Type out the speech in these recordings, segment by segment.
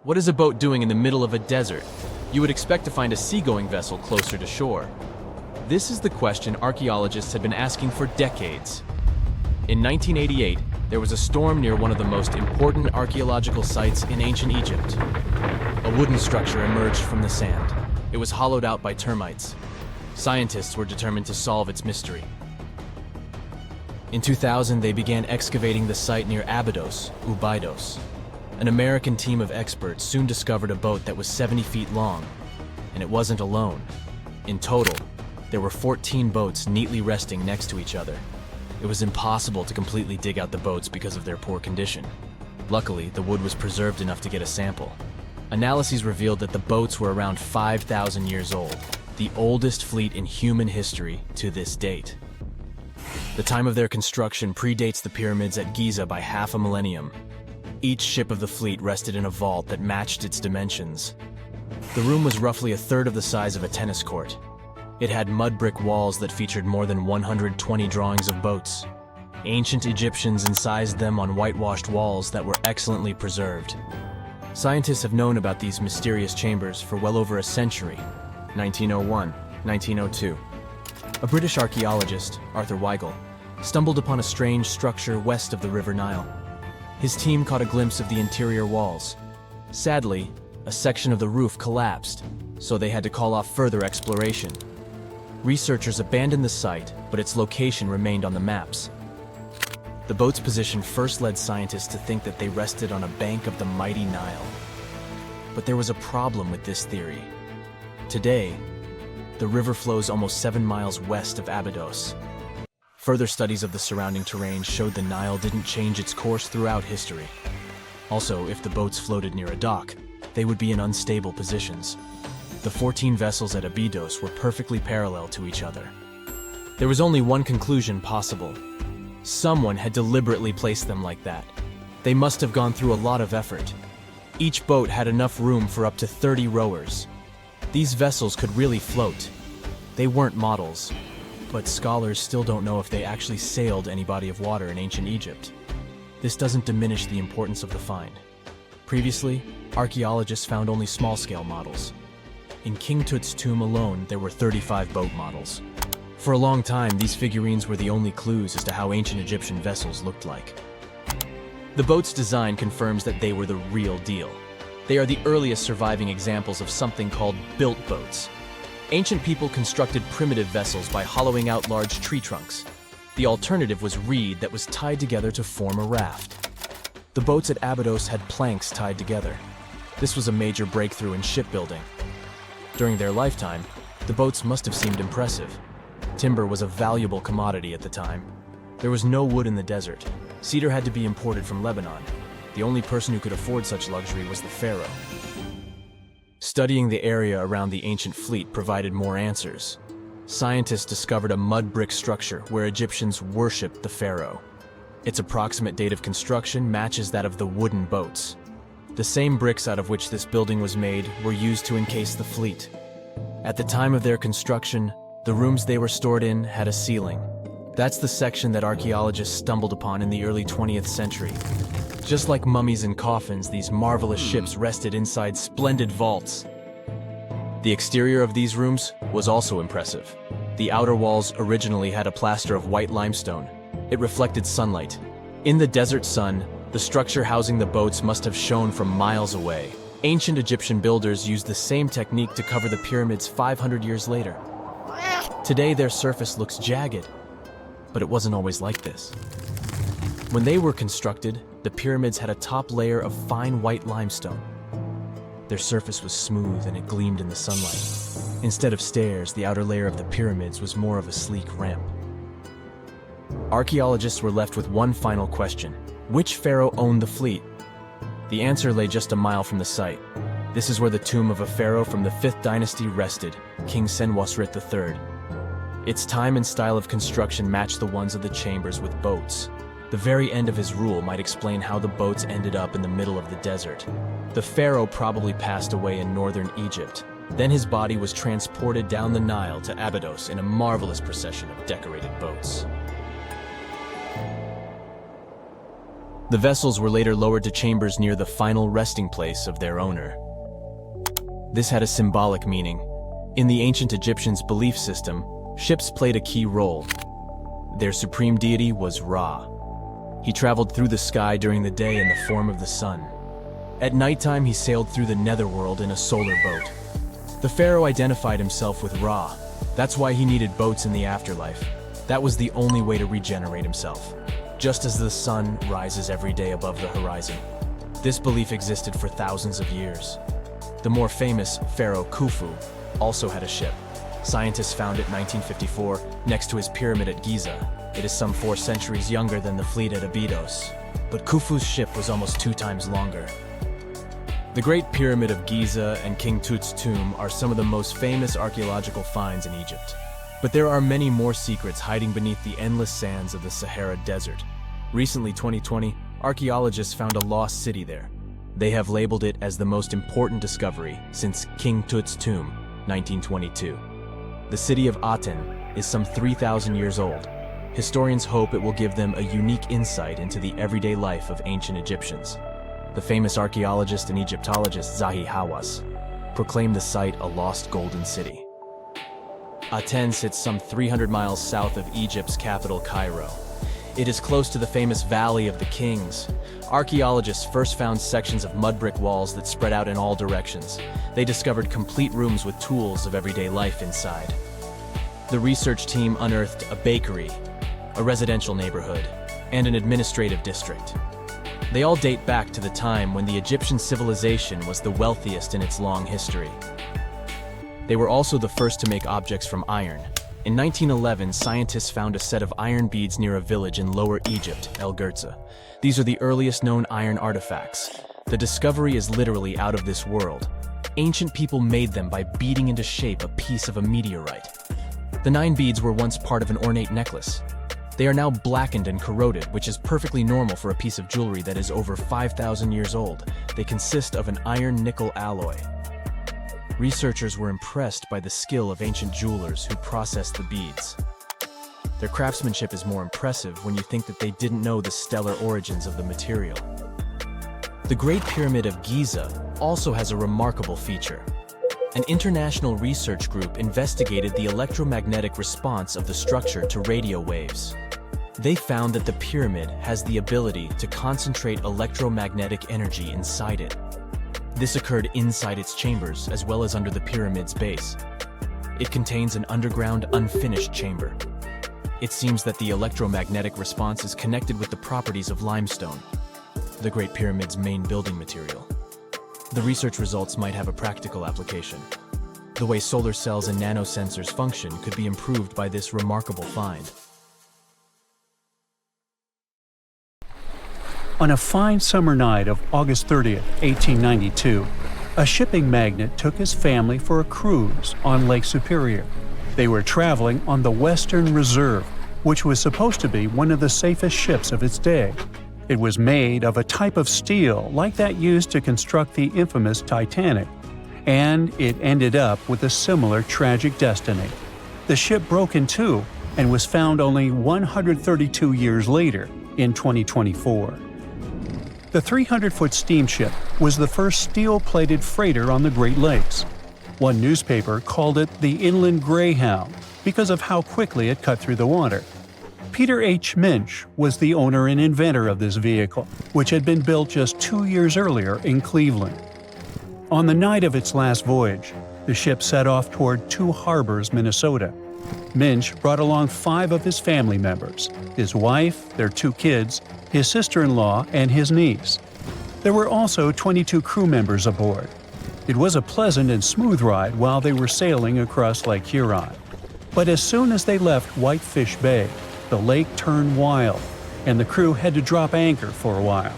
What is a boat doing in the middle of a desert? You would expect to find a seagoing vessel closer to shore. This is the question archaeologists had been asking for decades. In 1988, there was a storm near one of the most important archaeological sites in ancient Egypt. A wooden structure emerged from the sand. It was hollowed out by termites. Scientists were determined to solve its mystery. In 2000, they began excavating the site near Abydos, Abydos. An American team of experts soon discovered a boat that was 70 feet long, and it wasn't alone. In total, there were 14 boats neatly resting next to each other. It was impossible to completely dig out the boats because of their poor condition. Luckily, the wood was preserved enough to get a sample. Analyses revealed that the boats were around 5,000 years old, the oldest fleet in human history to this date. The time of their construction predates the pyramids at Giza by half a millennium. Each ship of the fleet rested in a vault that matched its dimensions. The room was roughly a third of the size of a tennis court. It had mud brick walls that featured more than 120 drawings of boats. Ancient Egyptians incised them on whitewashed walls that were excellently preserved. Scientists have known about these mysterious chambers for well over a century. 1901, 1902. A British archaeologist, Arthur Weigel, stumbled upon a strange structure west of the River Nile. His team caught a glimpse of the interior walls. Sadly, a section of the roof collapsed, so they had to call off further exploration. Researchers abandoned the site, but its location remained on the maps. The boat's position first led scientists to think that they rested on a bank of the mighty Nile. But there was a problem with this theory. Today, the river flows almost 7 miles west of Abydos. Further studies of the surrounding terrain showed the Nile didn't change its course throughout history. Also, if the boats floated near a dock, they would be in unstable positions. The 14 vessels at Abydos were perfectly parallel to each other. There was only one conclusion possible. Someone had deliberately placed them like that. They must have gone through a lot of effort. Each boat had enough room for up to 30 rowers. These vessels could really float. They weren't models, but scholars still don't know if they actually sailed any body of water in ancient Egypt. This doesn't diminish the importance of the find. Previously, archaeologists found only small-scale models. In King Tut's tomb alone, there were 35 boat models. For a long time, these figurines were the only clues as to how ancient Egyptian vessels looked like. The boat's design confirms that they were the real deal. They are the earliest surviving examples of something called built boats. Ancient people constructed primitive vessels by hollowing out large tree trunks. The alternative was reed that was tied together to form a raft. The boats at Abydos had planks tied together. This was a major breakthrough in shipbuilding. During their lifetime, the boats must have seemed impressive. Timber was a valuable commodity at the time. There was no wood in the desert. Cedar had to be imported from Lebanon. The only person who could afford such luxury was the pharaoh. Studying the area around the ancient fleet provided more answers. Scientists discovered a mud brick structure where Egyptians worshipped the pharaoh. Its approximate date of construction matches that of the wooden boats. The same bricks out of which this building was made were used to encase the fleet. At the time of their construction, the rooms they were stored in had a ceiling. That's the section that archaeologists stumbled upon in the early 20th century. Just like mummies and coffins, these marvelous ships rested inside splendid vaults. The exterior of these rooms was also impressive. The outer walls originally had a plaster of white limestone. It reflected sunlight. In the desert sun, the structure housing the boats must have shone from miles away. Ancient Egyptian builders used the same technique to cover the pyramids 500 years later. Today, their surface looks jagged, but it wasn't always like this. When they were constructed, the pyramids had a top layer of fine white limestone. Their surface was smooth and it gleamed in the sunlight. Instead of stairs, the outer layer of the pyramids was more of a sleek ramp. Archaeologists were left with one final question. Which pharaoh owned the fleet? The answer lay just a mile from the site. This is where the tomb of a pharaoh from the 5th dynasty rested, King Senwosret III. Its time and style of construction matched the ones of the chambers with boats. The very end of his rule might explain how the boats ended up in the middle of the desert. The pharaoh probably passed away in northern Egypt. Then his body was transported down the Nile to Abydos in a marvelous procession of decorated boats. The vessels were later lowered to chambers near the final resting place of their owner. This had a symbolic meaning. In the ancient Egyptians' belief system, ships played a key role. Their supreme deity was Ra. He traveled through the sky during the day in the form of the sun. At nighttime, he sailed through the netherworld in a solar boat. The pharaoh identified himself with Ra. That's why he needed boats in the afterlife. That was the only way to regenerate himself. Just as the sun rises every day above the horizon. This belief existed for thousands of years. The more famous Pharaoh Khufu also had a ship. Scientists found it in 1954 next to his pyramid at Giza. It is some 4 centuries younger than the fleet at Abydos, but Khufu's ship was almost 2 times longer. The Great Pyramid of Giza and King Tut's tomb are some of the most famous archaeological finds in Egypt. But there are many more secrets hiding beneath the endless sands of the Sahara Desert. Recently, 2020, archaeologists found a lost city there. They have labeled it as the most important discovery since King Tut's tomb, 1922. The city of Aten is some 3,000 years old. Historians hope it will give them a unique insight into the everyday life of ancient Egyptians. The famous archaeologist and Egyptologist Zahi Hawass proclaimed the site a lost golden city. Aten sits some 300 miles south of Egypt's capital, Cairo. It is close to the famous Valley of the Kings. Archaeologists first found sections of mud brick walls that spread out in all directions. They discovered complete rooms with tools of everyday life inside. The research team unearthed a bakery, a residential neighborhood, and an administrative district. They all date back to the time when the Egyptian civilization was the wealthiest in its long history. They were also the first to make objects from iron. In 1911, scientists found a set of iron beads near a village in Lower Egypt, El Girza. These are the earliest known iron artifacts. The discovery is literally out of this world. Ancient people made them by beating into shape a piece of a meteorite. The 9 beads were once part of an ornate necklace. They are now blackened and corroded, which is perfectly normal for a piece of jewelry that is over 5,000 years old. They consist of an iron-nickel alloy. Researchers were impressed by the skill of ancient jewelers who processed the beads. Their craftsmanship is more impressive when you think that they didn't know the stellar origins of the material. The Great Pyramid of Giza also has a remarkable feature. An international research group investigated the electromagnetic response of the structure to radio waves. They found that the pyramid has the ability to concentrate electromagnetic energy inside it. This occurred inside its chambers as well as under the pyramid's base. It contains an underground, unfinished chamber. It seems that the electromagnetic response is connected with the properties of limestone, the Great Pyramid's main building material. The research results might have a practical application. The way solar cells and nanosensors function could be improved by this remarkable find. On a fine summer night of August 30th, 1892, a shipping magnate took his family for a cruise on Lake Superior. They were traveling on the Western Reserve, which was supposed to be one of the safest ships of its day. It was made of a type of steel like that used to construct the infamous Titanic, and it ended up with a similar tragic destiny. The ship broke in two and was found only 132 years later, in 2024. The 300-foot steamship was the first steel-plated freighter on the Great Lakes. One newspaper called it the Inland Greyhound because of how quickly it cut through the water. Peter H. Minch was the owner and inventor of this vehicle, which had been built just 2 years earlier in Cleveland. On the night of its last voyage, the ship set off toward Two Harbors, Minnesota. Minch brought along 5 of his family members: his wife, their 2 kids, his sister-in-law, and his niece. There were also 22 crew members aboard. It was a pleasant and smooth ride while they were sailing across Lake Huron. But as soon as they left Whitefish Bay, the lake turned wild, and the crew had to drop anchor for a while.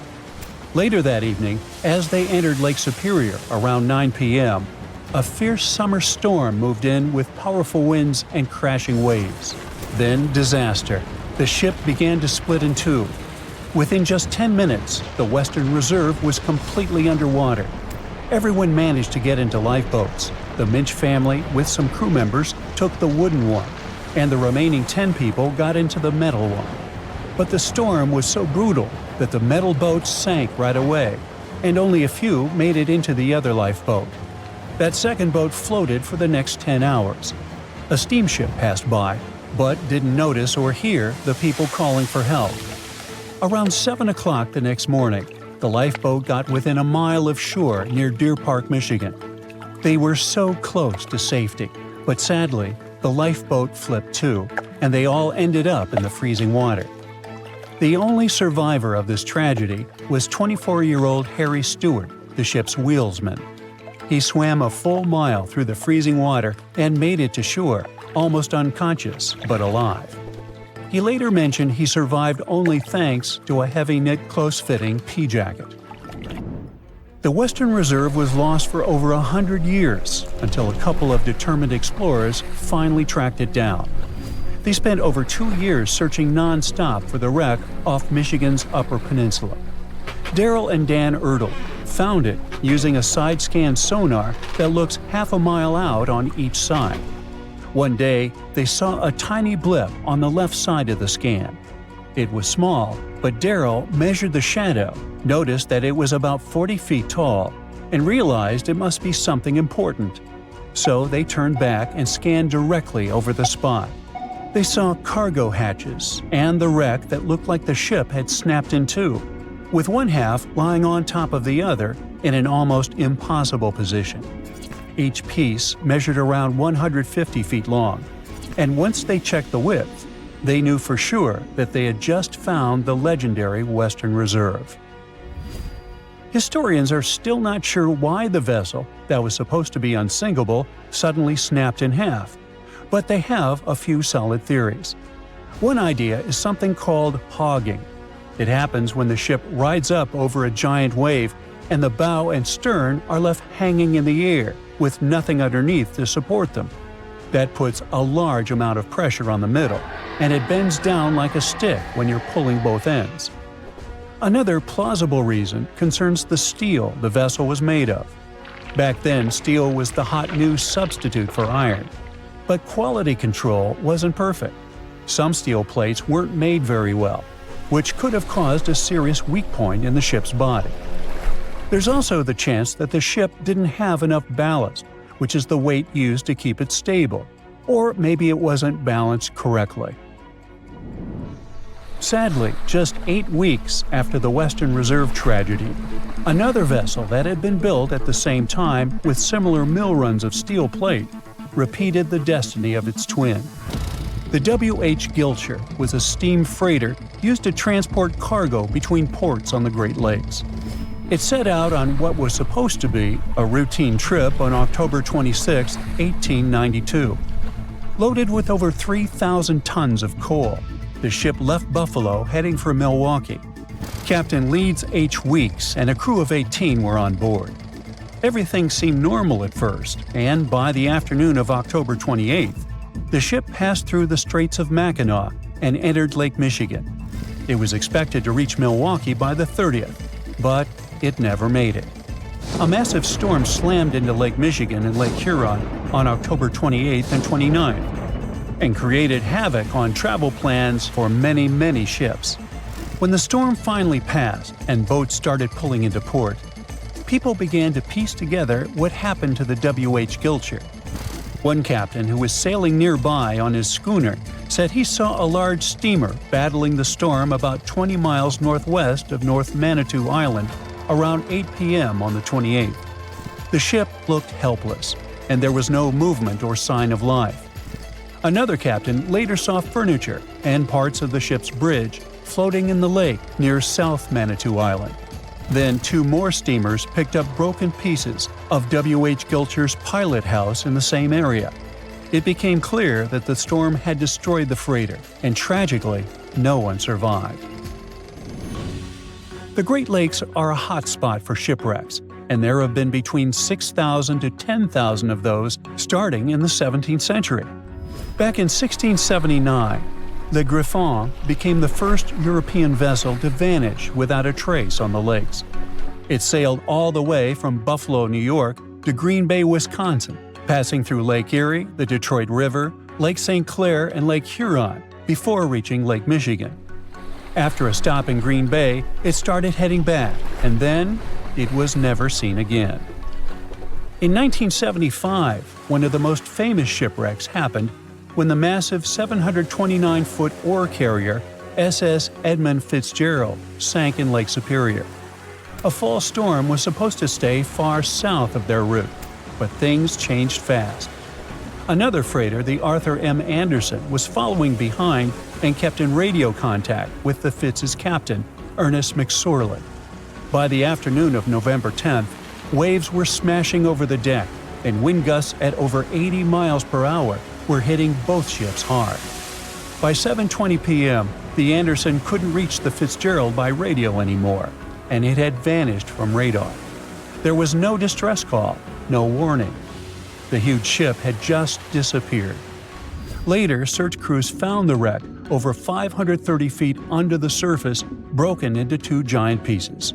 Later that evening, as they entered Lake Superior around 9 p.m., a fierce summer storm moved in with powerful winds and crashing waves. Then disaster. The ship began to split in two. Within just 10 minutes, the Western Reserve was completely underwater. Everyone managed to get into lifeboats. The Minch family, with some crew members, took the wooden one, and the remaining 10 people got into the metal one. But the storm was so brutal that the metal boats sank right away, and only a few made it into the other lifeboat. That second boat floated for the next 10 hours. A steamship passed by, but didn't notice or hear the people calling for help. Around 7 o'clock the next morning, the lifeboat got within a mile of shore near Deer Park, Michigan. They were so close to safety, but sadly, the lifeboat flipped too, and they all ended up in the freezing water. The only survivor of this tragedy was 24-year-old Harry Stewart, the ship's wheelsman. He swam a full mile through the freezing water and made it to shore, almost unconscious but alive. He later mentioned he survived only thanks to a heavy-knit, close-fitting pea jacket. The Western Reserve was lost for over 100 years until a couple of determined explorers finally tracked it down. They spent over 2 years searching non-stop for the wreck off Michigan's Upper Peninsula. Daryl and Dan Ertl found it using a side-scan sonar that looks half a mile out on each side. One day, they saw a tiny blip on the left side of the scan. It was small, but Daryl measured the shadow, noticed that it was about 40 feet tall, and realized it must be something important. So they turned back and scanned directly over the spot. They saw cargo hatches and the wreck that looked like the ship had snapped in two, with one half lying on top of the other in an almost impossible position. Each piece measured around 150 feet long, and once they checked the width, they knew for sure that they had just found the legendary Western Reserve. Historians are still not sure why the vessel, that was supposed to be unsinkable, suddenly snapped in half, but they have a few solid theories. One idea is something called hogging. It happens when the ship rides up over a giant wave and the bow and stern are left hanging in the air with nothing underneath to support them. That puts a large amount of pressure on the middle, and it bends down like a stick when you're pulling both ends. Another plausible reason concerns the steel the vessel was made of. Back then, steel was the hot new substitute for iron. But quality control wasn't perfect. Some steel plates weren't made very well, which could have caused a serious weak point in the ship's body. There's also the chance that the ship didn't have enough ballast, which is the weight used to keep it stable, or maybe it wasn't balanced correctly. Sadly, just 8 weeks after the Western Reserve tragedy, another vessel that had been built at the same time with similar mill runs of steel plate repeated the destiny of its twin. The W.H. Gilcher was a steam freighter used to transport cargo between ports on the Great Lakes. It set out on what was supposed to be a routine trip on October 26, 1892. Loaded with over 3,000 tons of coal, the ship left Buffalo heading for Milwaukee. Captain Leeds H. Weeks and a crew of 18 were on board. Everything seemed normal at first, and by the afternoon of October 28th, the ship passed through the Straits of Mackinac and entered Lake Michigan. It was expected to reach Milwaukee by the 30th, but it never made it. A massive storm slammed into Lake Michigan and Lake Huron on October 28th and 29th, and created havoc on travel plans for many, many ships. When the storm finally passed and boats started pulling into port, people began to piece together what happened to the W.H. Gilcher. One captain who was sailing nearby on his schooner said he saw a large steamer battling the storm about 20 miles northwest of North Manitou Island around 8 p.m. on the 28th. The ship looked helpless, and there was no movement or sign of life. Another captain later saw furniture and parts of the ship's bridge floating in the lake near South Manitou Island. Then 2 more steamers picked up broken pieces of W.H. Gilcher's pilot house in the same area. It became clear that the storm had destroyed the freighter, and tragically, no one survived. The Great Lakes are a hot spot for shipwrecks, and there have been between 6,000 to 10,000 of those starting in the 17th century. Back in 1679, the Griffon became the first European vessel to vanish without a trace on the lakes. It sailed all the way from Buffalo, New York, to Green Bay, Wisconsin, passing through Lake Erie, the Detroit River, Lake St. Clair, and Lake Huron before reaching Lake Michigan. After a stop in Green Bay, it started heading back, and then it was never seen again. In 1975, one of the most famous shipwrecks happened when the massive 729-foot ore carrier SS Edmund Fitzgerald sank in Lake Superior. A fall storm was supposed to stay far south of their route, but things changed fast. Another freighter, the Arthur M. Anderson, was following behind and kept in radio contact with the Fitz's captain, Ernest McSorley. By the afternoon of November 10th, waves were smashing over the deck, and wind gusts at over 80 miles per hour were hitting both ships hard. By 7:20 p.m., the Anderson couldn't reach the Fitzgerald by radio anymore, and it had vanished from radar. There was no distress call, no warning. The huge ship had just disappeared. Later, search crews found the wreck over 530 feet under the surface, broken into two giant pieces.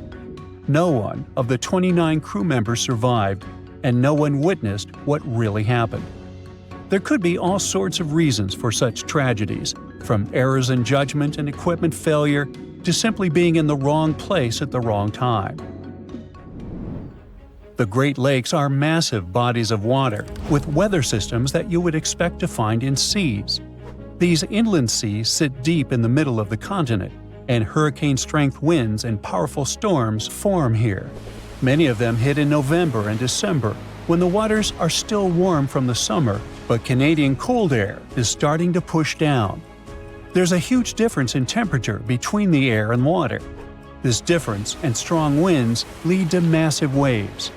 No one of the 29 crew members survived, and no one witnessed what really happened. There could be all sorts of reasons for such tragedies, from errors in judgment and equipment failure to simply being in the wrong place at the wrong time. The Great Lakes are massive bodies of water with weather systems that you would expect to find in seas. These inland seas sit deep in the middle of the continent, and hurricane-strength winds and powerful storms form here. Many of them hit in November and December, when the waters are still warm from the summer, but Canadian cold air is starting to push down. There's a huge difference in temperature between the air and water. This difference and strong winds lead to massive waves.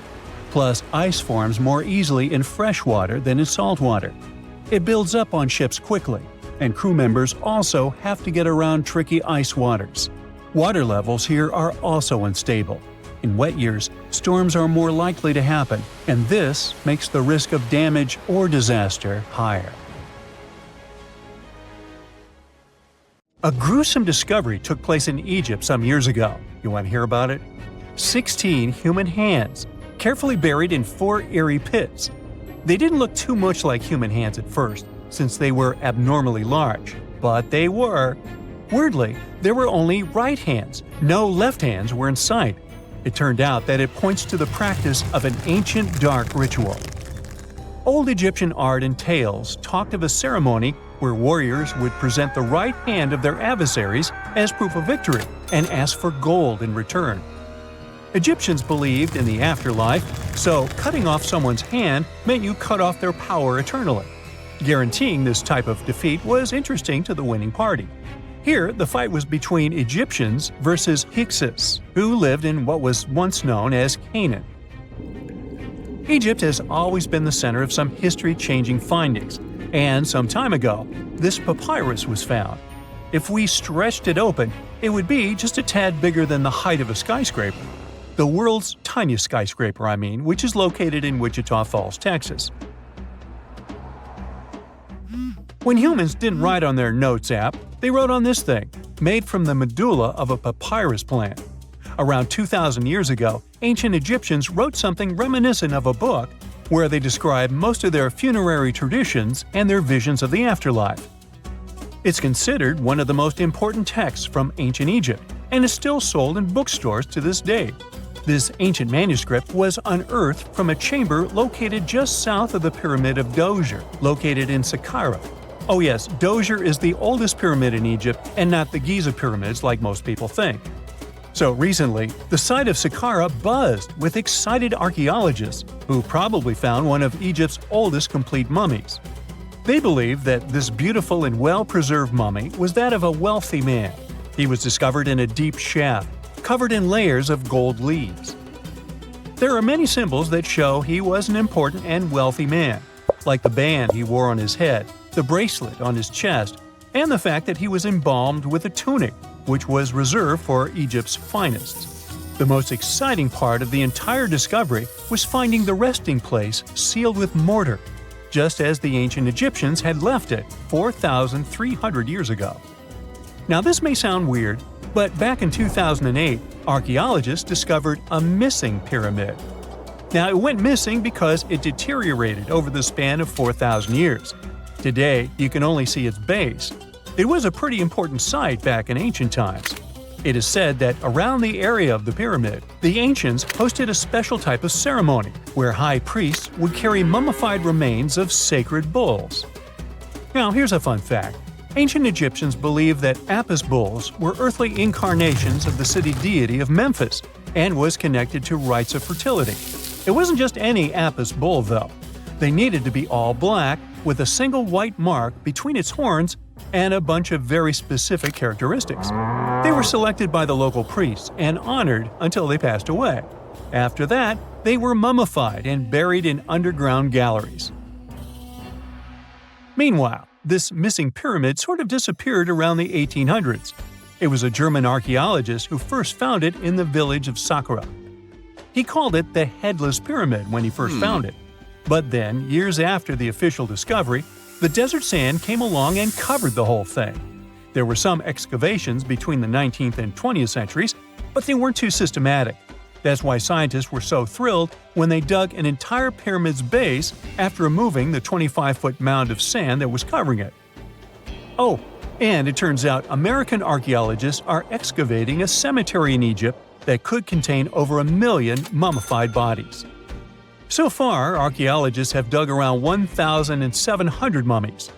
Plus, ice forms more easily in fresh water than in salt water. It builds up on ships quickly, and crew members also have to get around tricky ice waters. Water levels here are also unstable. In wet years, storms are more likely to happen, and this makes the risk of damage or disaster higher. A gruesome discovery took place in Egypt some years ago. You want to hear about it? 16 human hands, carefully buried in 4 eerie pits. They didn't look too much like human hands at first, since they were abnormally large, but they were. Weirdly, there were only right hands. No left hands were in sight. It turned out that it points to the practice of an ancient dark ritual. Old Egyptian art and tales talked of a ceremony where warriors would present the right hand of their adversaries as proof of victory and ask for gold in return. Egyptians believed in the afterlife, so cutting off someone's hand meant you cut off their power eternally. Guaranteeing this type of defeat was interesting to the winning party. Here, the fight was between Egyptians versus Hyksos, who lived in what was once known as Canaan. Egypt has always been the center of some history-changing findings, and some time ago, this papyrus was found. If we stretched it open, it would be just a tad bigger than the height of a skyscraper. The world's tiniest skyscraper, which is located in Wichita Falls, Texas. When humans didn't write on their notes app, they wrote on this thing, made from the medulla of a papyrus plant. Around 2,000 years ago, ancient Egyptians wrote something reminiscent of a book where they describe most of their funerary traditions and their visions of the afterlife. It's considered one of the most important texts from ancient Egypt and is still sold in bookstores to this day. This ancient manuscript was unearthed from a chamber located just south of the Pyramid of Djoser, located in Saqqara. Oh yes, Djoser is the oldest pyramid in Egypt and not the Giza pyramids like most people think. So recently, the site of Saqqara buzzed with excited archaeologists who probably found one of Egypt's oldest complete mummies. They believe that this beautiful and well-preserved mummy was that of a wealthy man. He was discovered in a deep shaft, covered in layers of gold leaves. There are many symbols that show he was an important and wealthy man, like the band he wore on his head, the bracelet on his chest, and the fact that he was embalmed with a tunic, which was reserved for Egypt's finest. The most exciting part of the entire discovery was finding the resting place sealed with mortar, just as the ancient Egyptians had left it 4,300 years ago. Now this may sound weird, but back in 2008, archaeologists discovered a missing pyramid. Now it went missing because it deteriorated over the span of 4,000 years. Today, you can only see its base. It was a pretty important site back in ancient times. It is said that around the area of the pyramid, the ancients hosted a special type of ceremony where high priests would carry mummified remains of sacred bulls. Now, here's a fun fact. Ancient Egyptians believed that Apis bulls were earthly incarnations of the city deity of Memphis and was connected to rites of fertility. It wasn't just any Apis bull, though. They needed to be all black, with a single white mark between its horns and a bunch of very specific characteristics. They were selected by the local priests and honored until they passed away. After that, they were mummified and buried in underground galleries. Meanwhile, this missing pyramid sort of disappeared around the 1800s. It was a German archaeologist who first found it in the village of Saqqara. He called it the Headless Pyramid when he first found it. But then, years after the official discovery, the desert sand came along and covered the whole thing. There were some excavations between the 19th and 20th centuries, but they weren't too systematic. That's why scientists were so thrilled when they dug an entire pyramid's base after removing the 25-foot mound of sand that was covering it. Oh, and it turns out American archaeologists are excavating a cemetery in Egypt that could contain over 1 million mummified bodies. So far, archaeologists have dug around 1,700 mummies.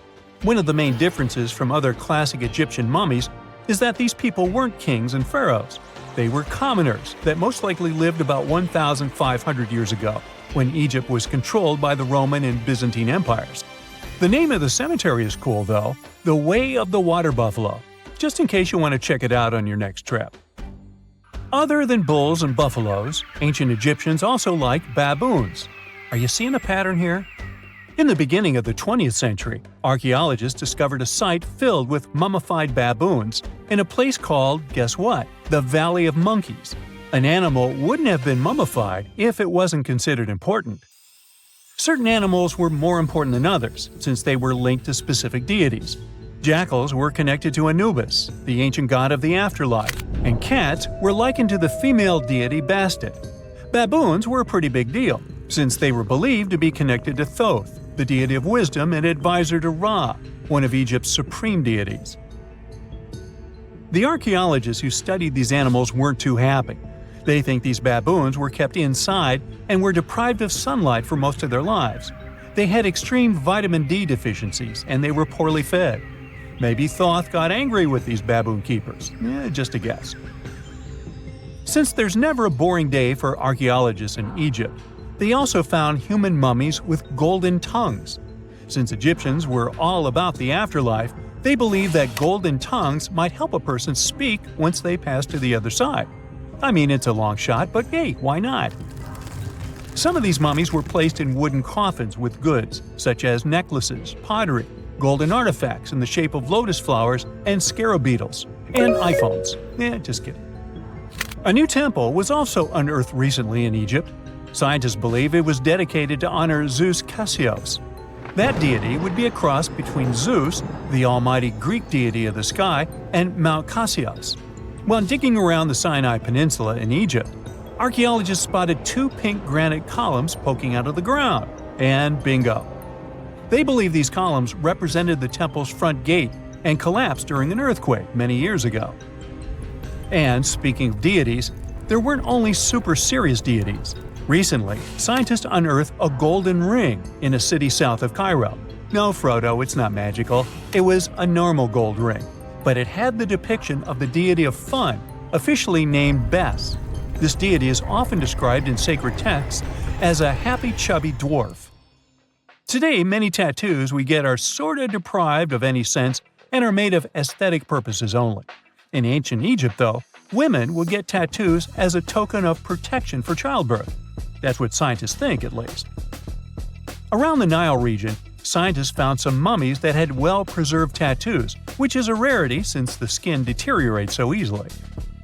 One of the main differences from other classic Egyptian mummies is that these people weren't kings and pharaohs. They were commoners that most likely lived about 1,500 years ago, when Egypt was controlled by the Roman and Byzantine empires. The name of the cemetery is cool, though, the Way of the Water Buffalo, just in case you want to check it out on your next trip. Other than bulls and buffaloes, ancient Egyptians also liked baboons. Are you seeing a pattern here? In the beginning of the 20th century, archaeologists discovered a site filled with mummified baboons in a place called, guess what? The Valley of Monkeys. An animal wouldn't have been mummified if it wasn't considered important. Certain animals were more important than others, since they were linked to specific deities. Jackals were connected to Anubis, the ancient god of the afterlife, and cats were likened to the female deity Bastet. Baboons were a pretty big deal, since they were believed to be connected to Thoth, the deity of wisdom and advisor to Ra, one of Egypt's supreme deities. The archaeologists who studied these animals weren't too happy. They think these baboons were kept inside and were deprived of sunlight for most of their lives. They had extreme vitamin D deficiencies and they were poorly fed. Maybe Thoth got angry with these baboon keepers. Just a guess. Since there's never a boring day for archaeologists in Egypt, they also found human mummies with golden tongues. Since Egyptians were all about the afterlife, they believed that golden tongues might help a person speak once they pass to the other side. I mean, it's a long shot, but hey, why not? Some of these mummies were placed in wooden coffins with goods, such as necklaces, pottery, golden artifacts in the shape of lotus flowers and scarab beetles, and iPhones. Just kidding. A new temple was also unearthed recently in Egypt. Scientists believe it was dedicated to honor Zeus Cassios. That deity would be a cross between Zeus, the almighty Greek deity of the sky, and Mount Cassios. While digging around the Sinai Peninsula in Egypt, archaeologists spotted 2 pink granite columns poking out of the ground, and bingo. They believe these columns represented the temple's front gate and collapsed during an earthquake many years ago. And speaking of deities, there weren't only super serious deities. Recently, scientists unearthed a golden ring in a city south of Cairo. No, Frodo, it's not magical. It was a normal gold ring, but it had the depiction of the deity of fun, officially named Bes. This deity is often described in sacred texts as a happy chubby dwarf. Today, many tattoos we get are sorta deprived of any sense and are made of aesthetic purposes only. In ancient Egypt, though, women would get tattoos as a token of protection for childbirth. That's what scientists think, at least. Around the Nile region, scientists found some mummies that had well-preserved tattoos, which is a rarity since the skin deteriorates so easily.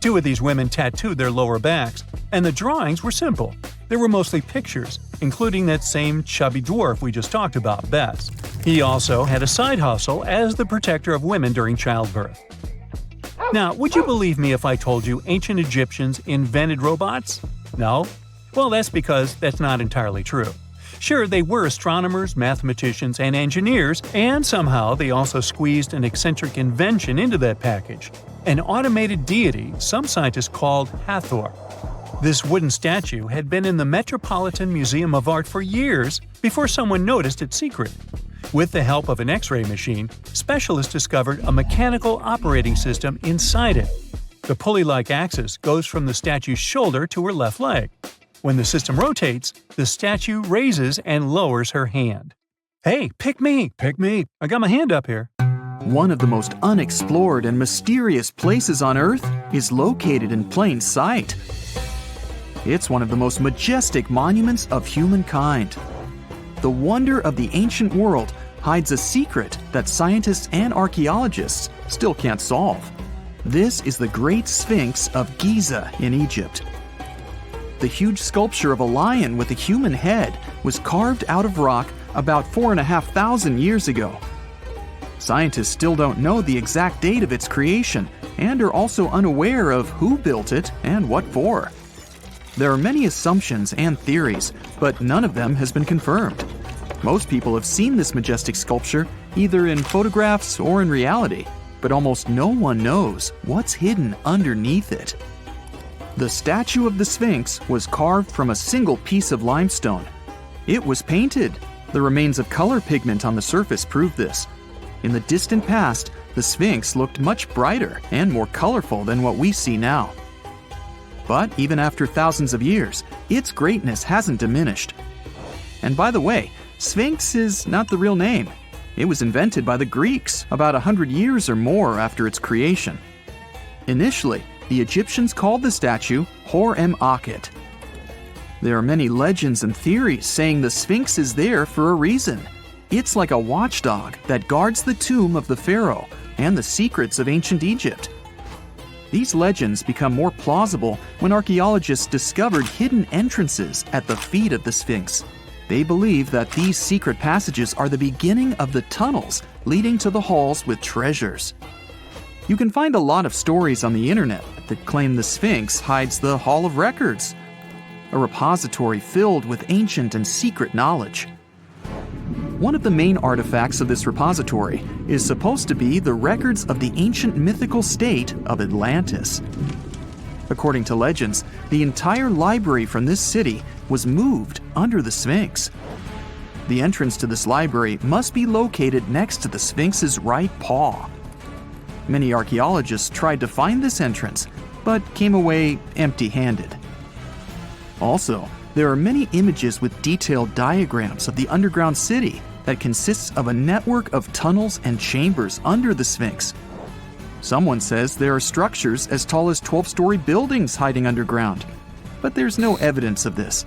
2 of these women tattooed their lower backs, and the drawings were simple. They were mostly pictures, including that same chubby dwarf we just talked about, Bes. He also had a side hustle as the protector of women during childbirth. Now, would you believe me if I told you ancient Egyptians invented robots? No? Well, that's because that's not entirely true. Sure, they were astronomers, mathematicians, and engineers, and somehow they also squeezed an eccentric invention into that package: an automated deity some scientists called Hathor. This wooden statue had been in the Metropolitan Museum of Art for years before someone noticed its secret. With the help of an X-ray machine, specialists discovered a mechanical operating system inside it. The pulley-like axis goes from the statue's shoulder to her left leg. When the system rotates, the statue raises and lowers her hand. Hey, pick me! Pick me! I got my hand up here. One of the most unexplored and mysterious places on Earth is located in plain sight. It's one of the most majestic monuments of humankind. The wonder of the ancient world hides a secret that scientists and archaeologists still can't solve. This is the Great Sphinx of Giza in Egypt. The huge sculpture of a lion with a human head was carved out of rock about 4,500 years ago. Scientists still don't know the exact date of its creation and are also unaware of who built it and what for. There are many assumptions and theories, but none of them has been confirmed. Most people have seen this majestic sculpture either in photographs or in reality, but almost no one knows what's hidden underneath it. The statue of the Sphinx was carved from a single piece of limestone. It was painted. The remains of color pigment on the surface prove this. In the distant past, the Sphinx looked much brighter and more colorful than what we see now. But even after thousands of years, its greatness hasn't diminished. And by the way, Sphinx is not the real name. It was invented by the Greeks about 100 years or more after its creation. Initially, the Egyptians called the statue Hor-em-Akhet. There are many legends and theories saying the Sphinx is there for a reason. It's like a watchdog that guards the tomb of the pharaoh and the secrets of ancient Egypt. These legends become more plausible when archaeologists discovered hidden entrances at the feet of the Sphinx. They believe that these secret passages are the beginning of the tunnels leading to the halls with treasures. You can find a lot of stories on the internet that claim the Sphinx hides the Hall of Records, a repository filled with ancient and secret knowledge. One of the main artifacts of this repository is supposed to be the records of the ancient mythical state of Atlantis. According to legends, the entire library from this city was moved under the Sphinx. The entrance to this library must be located next to the Sphinx's right paw. Many archaeologists tried to find this entrance, but came away empty-handed. Also, there are many images with detailed diagrams of the underground city that consists of a network of tunnels and chambers under the Sphinx. Someone says there are structures as tall as 12-story buildings hiding underground, but there's no evidence of this.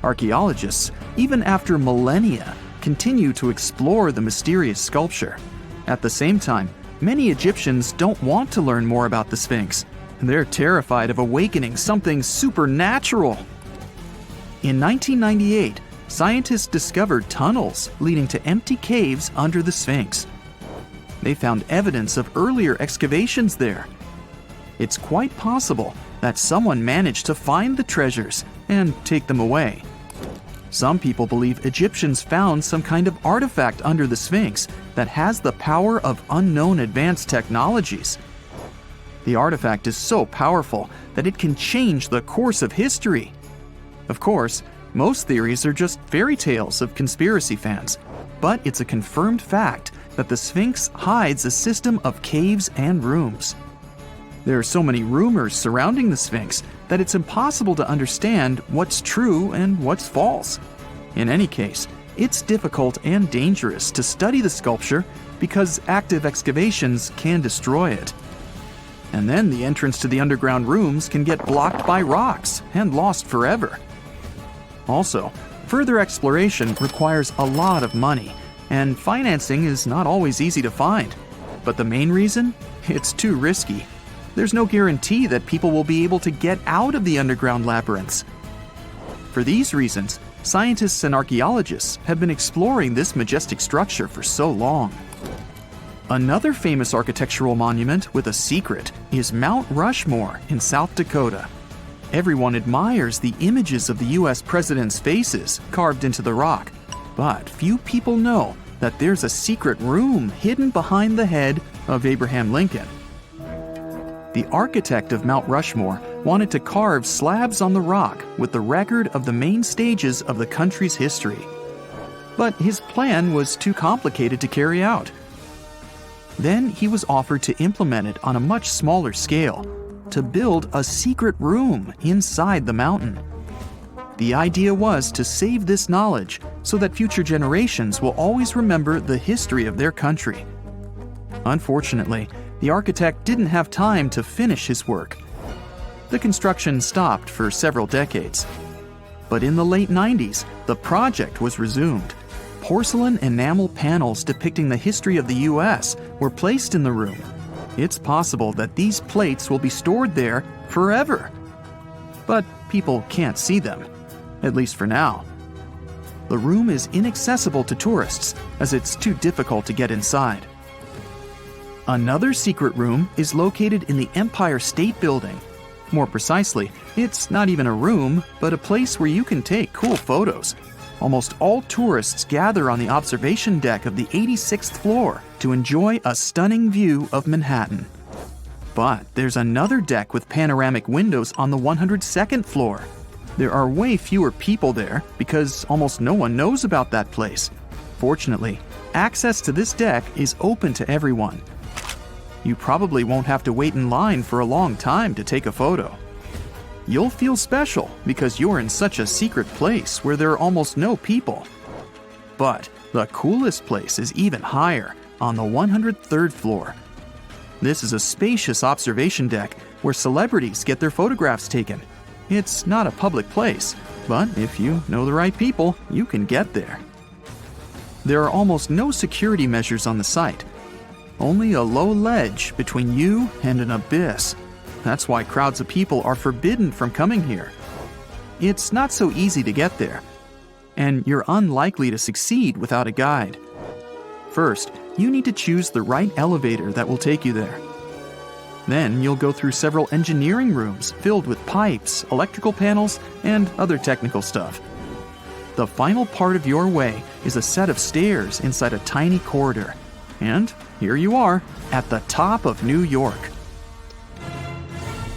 Archaeologists, even after millennia, continue to explore the mysterious sculpture. At the same time, many Egyptians don't want to learn more about the Sphinx. They're terrified of awakening something supernatural. In 1998, scientists discovered tunnels leading to empty caves under the Sphinx. They found evidence of earlier excavations there. It's quite possible that someone managed to find the treasures and take them away. Some people believe Egyptians found some kind of artifact under the Sphinx that has the power of unknown advanced technologies. The artifact is so powerful that it can change the course of history. Of course, most theories are just fairy tales of conspiracy fans, but it's a confirmed fact that the Sphinx hides a system of caves and rooms. There are so many rumors surrounding the Sphinx that it's impossible to understand what's true and what's false. In any case, it's difficult and dangerous to study the sculpture because active excavations can destroy it. And then the entrance to the underground rooms can get blocked by rocks and lost forever. Also, further exploration requires a lot of money, and financing is not always easy to find. But the main reason? It's too risky. There's no guarantee that people will be able to get out of the underground labyrinths. For these reasons, scientists and archaeologists have been exploring this majestic structure for so long. Another famous architectural monument with a secret is Mount Rushmore in South Dakota. Everyone admires the images of the US presidents' faces carved into the rock, but few people know that there's a secret room hidden behind the head of Abraham Lincoln. The architect of Mount Rushmore wanted to carve slabs on the rock with the record of the main stages of the country's history. But his plan was too complicated to carry out. Then he was offered to implement it on a much smaller scale, to build a secret room inside the mountain. The idea was to save this knowledge so that future generations will always remember the history of their country. Unfortunately, the architect didn't have time to finish his work. The construction stopped for several decades. But in the late 90s, the project was resumed. Porcelain enamel panels depicting the history of the US were placed in the room. It's possible that these plates will be stored there forever. But people can't see them, at least for now. The room is inaccessible to tourists as it's too difficult to get inside. Another secret room is located in the Empire State Building. More precisely, it's not even a room, but a place where you can take cool photos. Almost all tourists gather on the observation deck of the 86th floor to enjoy a stunning view of Manhattan. But there's another deck with panoramic windows on the 102nd floor. There are way fewer people there because almost no one knows about that place. Fortunately, access to this deck is open to everyone. You probably won't have to wait in line for a long time to take a photo. You'll feel special because you're in such a secret place where there are almost no people. But the coolest place is even higher, on the 103rd floor. This is a spacious observation deck where celebrities get their photographs taken. It's not a public place, but if you know the right people, you can get there. There are almost no security measures on the site. Only a low ledge between you and an abyss. That's why crowds of people are forbidden from coming here. It's not so easy to get there, and you're unlikely to succeed without a guide. First, you need to choose the right elevator that will take you there. Then you'll go through several engineering rooms filled with pipes, electrical panels, and other technical stuff. The final part of your way is a set of stairs inside a tiny corridor. And here you are, at the top of New York.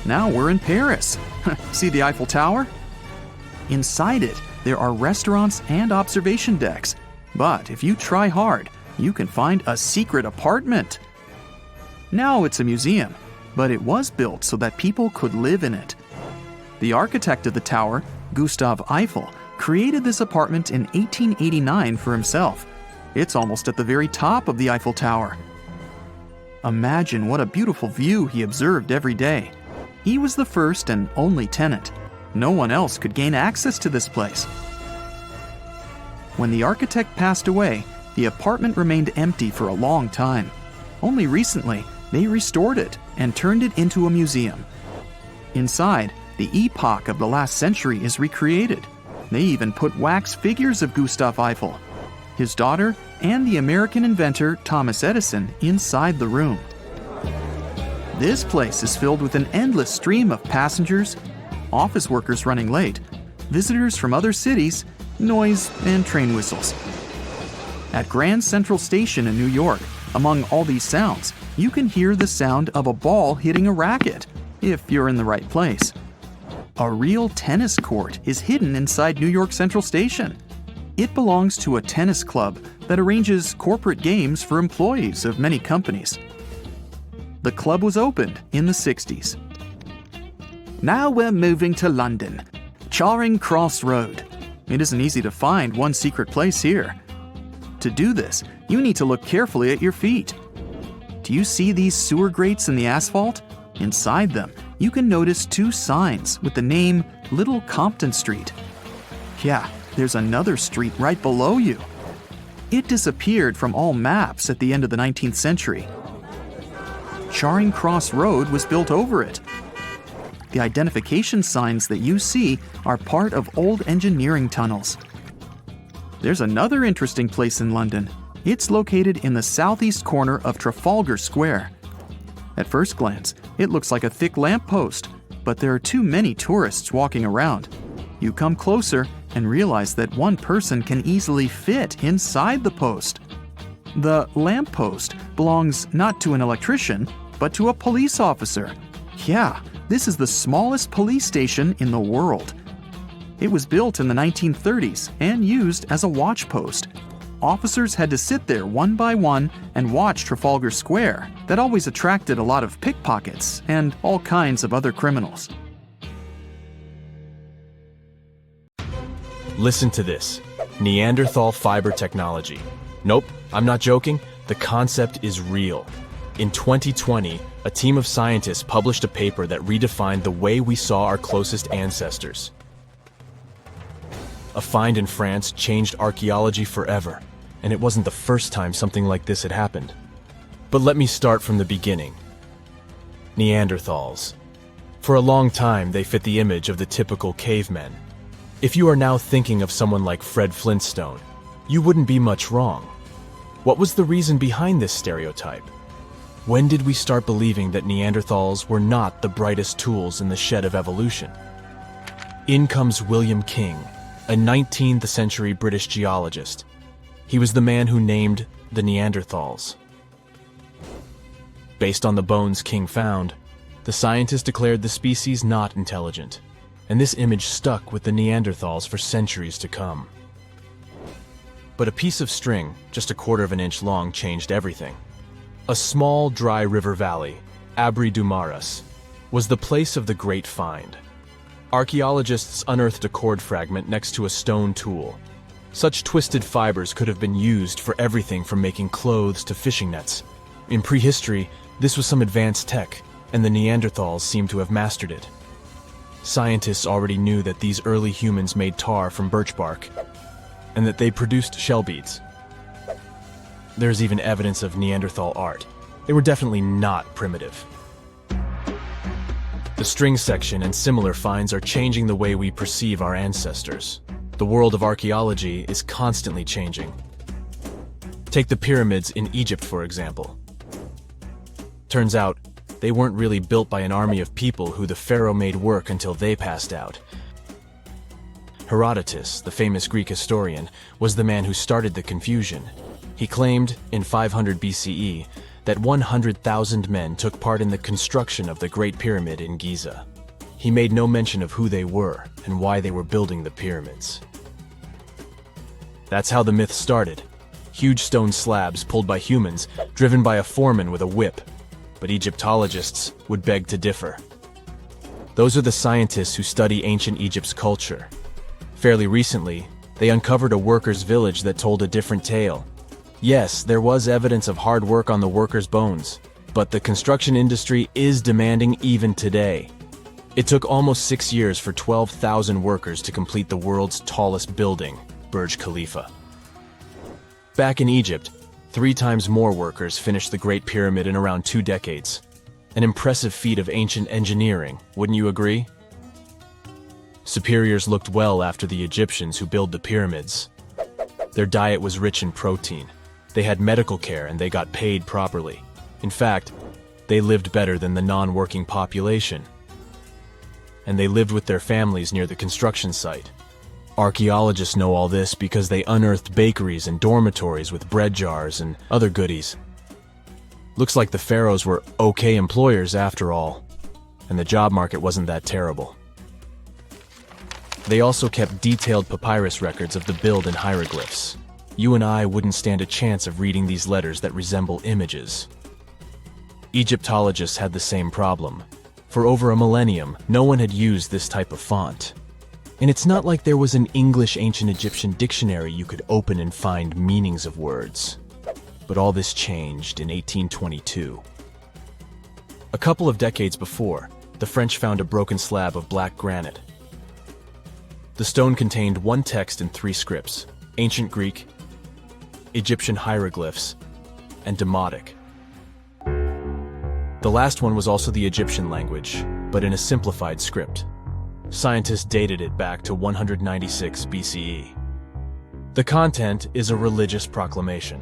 Now we're in Paris. See the Eiffel Tower? Inside it, there are restaurants and observation decks. But if you try hard, you can find a secret apartment. Now it's a museum, but it was built so that people could live in it. The architect of the tower, Gustav Eiffel, created this apartment in 1889 for himself. It's almost at the very top of the Eiffel Tower. Imagine what a beautiful view he observed every day. He was the first and only tenant. No one else could gain access to this place. When the architect passed away, the apartment remained empty for a long time. Only recently, they restored it and turned it into a museum. Inside, the epoch of the last century is recreated. They even put wax figures of Gustav Eiffel, his daughter, and the American inventor Thomas Edison inside the room. This place is filled with an endless stream of passengers, office workers running late, visitors from other cities, noise, and train whistles. At Grand Central Station in New York, among all these sounds, you can hear the sound of a ball hitting a racket, if you're in the right place. A real tennis court is hidden inside New York Central Station. It belongs to a tennis club that arranges corporate games for employees of many companies. The club was opened in the 60s. Now we're moving to London, Charing Cross Road. It isn't easy to find one secret place here. To do this, you need to look carefully at your feet. Do you see these sewer grates in the asphalt? Inside them, you can notice two signs with the name Little Compton Street. Yeah, there's another street right below you. It disappeared from all maps at the end of the 19th century. Charing Cross Road was built over it. The identification signs that you see are part of old engineering tunnels. There's another interesting place in London. It's located in the southeast corner of Trafalgar Square. At first glance, it looks like a thick lamppost, but there are too many tourists walking around. You come closer and realize that one person can easily fit inside the post. The lamppost belongs not to an electrician, but to a police officer. Yeah, this is the smallest police station in the world. It was built in the 1930s and used as a watch post. Officers had to sit there one by one and watch Trafalgar Square. That always attracted a lot of pickpockets and all kinds of other criminals. Listen to this. Neanderthal fiber technology. Nope, I'm not joking. The concept is real. In 2020, a team of scientists published a paper that redefined the way we saw our closest ancestors. A find in France changed archaeology forever, and it wasn't the first time something like this had happened. But let me start from the beginning. Neanderthals. For a long time, they fit the image of the typical cavemen. If you are now thinking of someone like Fred Flintstone, you wouldn't be much wrong. What was the reason behind this stereotype? When did we start believing that Neanderthals were not the brightest tools in the shed of evolution? In comes William King, a 19th century British geologist. He was the man who named the Neanderthals. Based on the bones King found, the scientist declared the species not intelligent, and this image stuck with the Neanderthals for centuries to come. But a piece of string, just 1/4 of an inch long, changed everything. A small, dry river valley, Abri du Maras, was the place of the great find. Archaeologists unearthed a cord fragment next to a stone tool. Such twisted fibers could have been used for everything from making clothes to fishing nets. In prehistory, this was some advanced tech, and the Neanderthals seemed to have mastered it. Scientists already knew that these early humans made tar from birch bark, and that they produced shell beads. There's even evidence of Neanderthal art. They were definitely not primitive. The string section and similar finds are changing the way we perceive our ancestors. The world of archaeology is constantly changing. Take the pyramids in Egypt, for example. Turns out, they weren't really built by an army of people who the pharaoh made work until they passed out. Herodotus, the famous Greek historian, was the man who started the confusion. He claimed, in 500 BCE, that 100,000 men took part in the construction of the Great Pyramid in Giza. He made no mention of who they were and why they were building the pyramids. That's how the myth started. Huge stone slabs pulled by humans, driven by a foreman with a whip. But Egyptologists would beg to differ. Those are the scientists who study ancient Egypt's culture. Fairly recently, they uncovered a workers' village that told a different tale. Yes, there was evidence of hard work on the workers' bones, but the construction industry is demanding even today. It took almost 6 years for 12,000 workers to complete the world's tallest building, Burj Khalifa. Back in Egypt, 3 times more workers finished the Great Pyramid in around 2 decades. An impressive feat of ancient engineering, wouldn't you agree? Superiors looked well after the Egyptians who built the pyramids. Their diet was rich in protein. They had medical care and they got paid properly. In fact, they lived better than the non-working population. And they lived with their families near the construction site. Archaeologists know all this because they unearthed bakeries and dormitories with bread jars and other goodies. Looks like the pharaohs were okay employers after all, and the job market wasn't that terrible. They also kept detailed papyrus records of the build and hieroglyphs. You and I wouldn't stand a chance of reading these letters that resemble images. Egyptologists had the same problem. For over a millennium, no one had used this type of font. And it's not like there was an English ancient Egyptian dictionary you could open and find meanings of words. But all this changed in 1822. A couple of decades before, the French found a broken slab of black granite. The stone contained one text in 3 scripts: Ancient Greek, Egyptian hieroglyphs, and Demotic. The last one was also the Egyptian language, but in a simplified script. Scientists dated it back to 196 BCE. The content is a religious proclamation.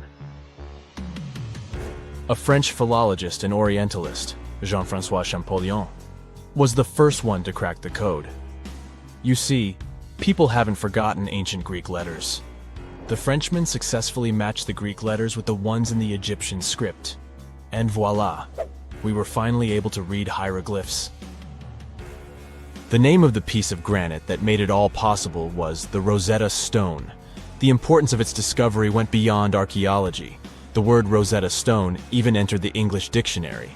A French philologist and Orientalist, Jean-François Champollion, was the first one to crack the code. You see, people haven't forgotten ancient Greek letters. The Frenchman successfully matched the Greek letters with the ones in the Egyptian script. And voila, we were finally able to read hieroglyphs. The name of the piece of granite that made it all possible was the Rosetta Stone. The importance of its discovery went beyond archaeology. The word Rosetta Stone even entered the English dictionary.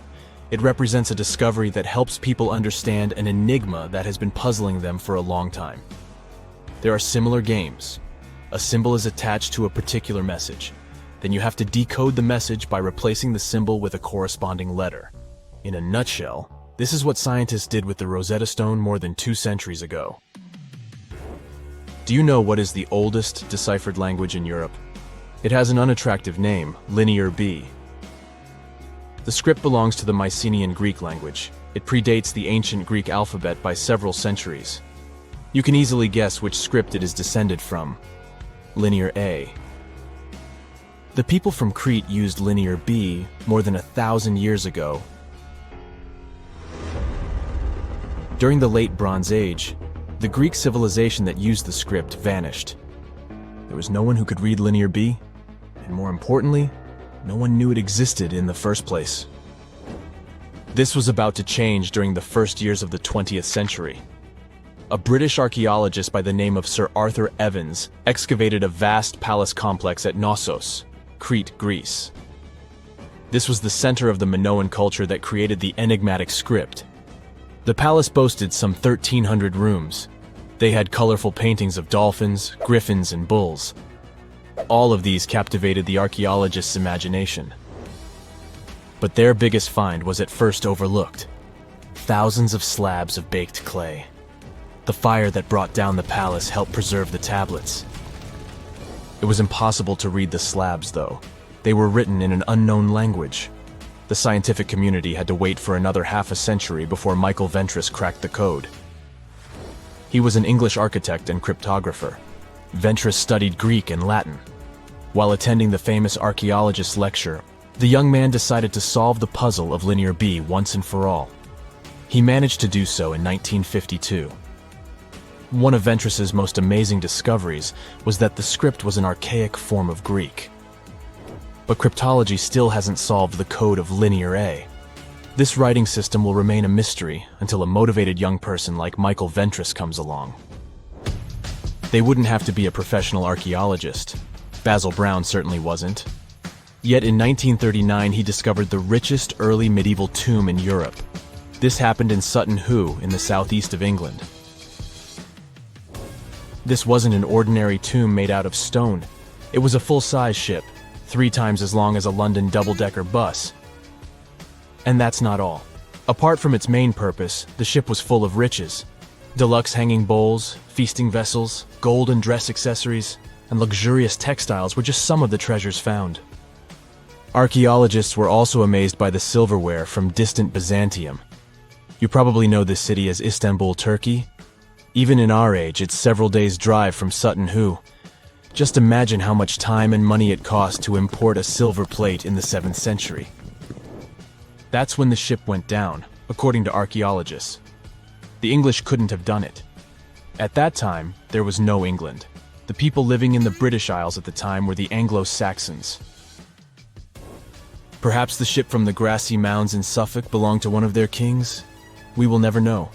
It represents a discovery that helps people understand an enigma that has been puzzling them for a long time. There are similar games. A symbol is attached to a particular message. Then you have to decode the message by replacing the symbol with a corresponding letter. In a nutshell, this is what scientists did with the Rosetta Stone more than 2 centuries ago. Do you know what is the oldest deciphered language in Europe? It has an unattractive name, Linear B. The script belongs to the Mycenaean Greek language. It predates the ancient Greek alphabet by several centuries. You can easily guess which script it is descended from. Linear A. The people from Crete used Linear B more than 1,000 years ago. During the Late Bronze Age, the Greek civilization that used the script vanished. There was no one who could read Linear B, and more importantly, no one knew it existed in the first place. This was about to change during the first years of the 20th century. A British archaeologist by the name of Sir Arthur Evans excavated a vast palace complex at Knossos, Crete, Greece. This was the center of the Minoan culture that created the enigmatic script. The palace boasted some 1,300 rooms. They had colorful paintings of dolphins, griffins, and bulls. All of these captivated the archaeologists' imagination. But their biggest find was at first overlooked. Thousands of slabs of baked clay. The fire that brought down the palace helped preserve the tablets. It was impossible to read the slabs, though. They were written in an unknown language. The scientific community had to wait for another half a century before Michael Ventris cracked the code. He was an English architect and cryptographer. Ventris studied Greek and Latin. While attending the famous Archaeologists lecture, the young man decided to solve the puzzle of Linear B once and for all. He managed to do so in 1952. One of Ventris's most amazing discoveries was that the script was an archaic form of Greek. But cryptology still hasn't solved the code of Linear A. This writing system will remain a mystery until a motivated young person like Michael Ventris comes along. They wouldn't have to be a professional archaeologist. Basil Brown certainly wasn't. Yet in 1939 he discovered the richest early medieval tomb in Europe. This happened in Sutton Hoo in the southeast of England. This wasn't an ordinary tomb made out of stone. It was a full-size ship, 3 times as long as a London double-decker bus. And that's not all. Apart from its main purpose, the ship was full of riches. Deluxe hanging bowls, feasting vessels, gold and dress accessories, and luxurious textiles were just some of the treasures found. Archaeologists were also amazed by the silverware from distant Byzantium. You probably know this city as Istanbul, Turkey. Even in our age, it's several days' drive from Sutton Hoo. Just imagine how much time and money it cost to import a silver plate in the 7th century. That's when the ship went down, according to archaeologists. The English couldn't have done it. At that time, there was no England. The people living in the British Isles at the time were the Anglo-Saxons. Perhaps the ship from the grassy mounds in Suffolk belonged to one of their kings? We will never know.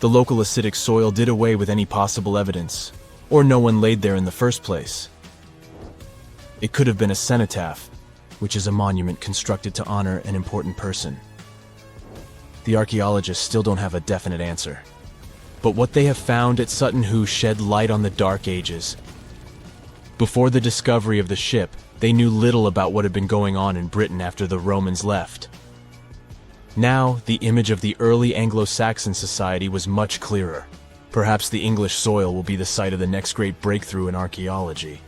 The local acidic soil did away with any possible evidence, or no one laid there in the first place. It could have been a cenotaph, which is a monument constructed to honor an important person. The archaeologists still don't have a definite answer. But what they have found at Sutton Hoo shed light on the Dark Ages. Before the discovery of the ship, they knew little about what had been going on in Britain after the Romans left. Now, the image of the early Anglo-Saxon society was much clearer. Perhaps the English soil will be the site of the next great breakthrough in archaeology.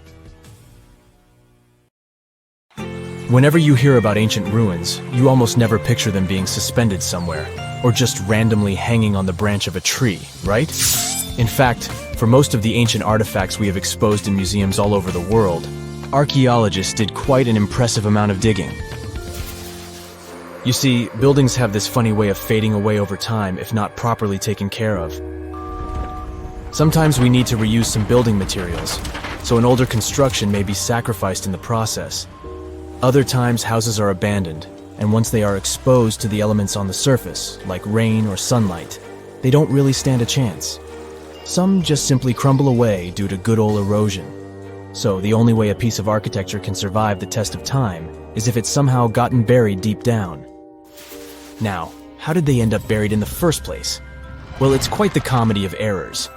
Whenever you hear about ancient ruins, you almost never picture them being suspended somewhere, or just randomly hanging on the branch of a tree, right? In fact, for most of the ancient artifacts we have exposed in museums all over the world, archaeologists did quite an impressive amount of digging. You see, buildings have this funny way of fading away over time if not properly taken care of. Sometimes we need to reuse some building materials, so an older construction may be sacrificed in the process. Other times, houses are abandoned, and once they are exposed to the elements on the surface, like rain or sunlight, they don't really stand a chance. Some just simply crumble away due to good old erosion. So the only way a piece of architecture can survive the test of time is if it's somehow gotten buried deep down. Now, how did they end up buried in the first place? Well, it's quite the comedy of errors.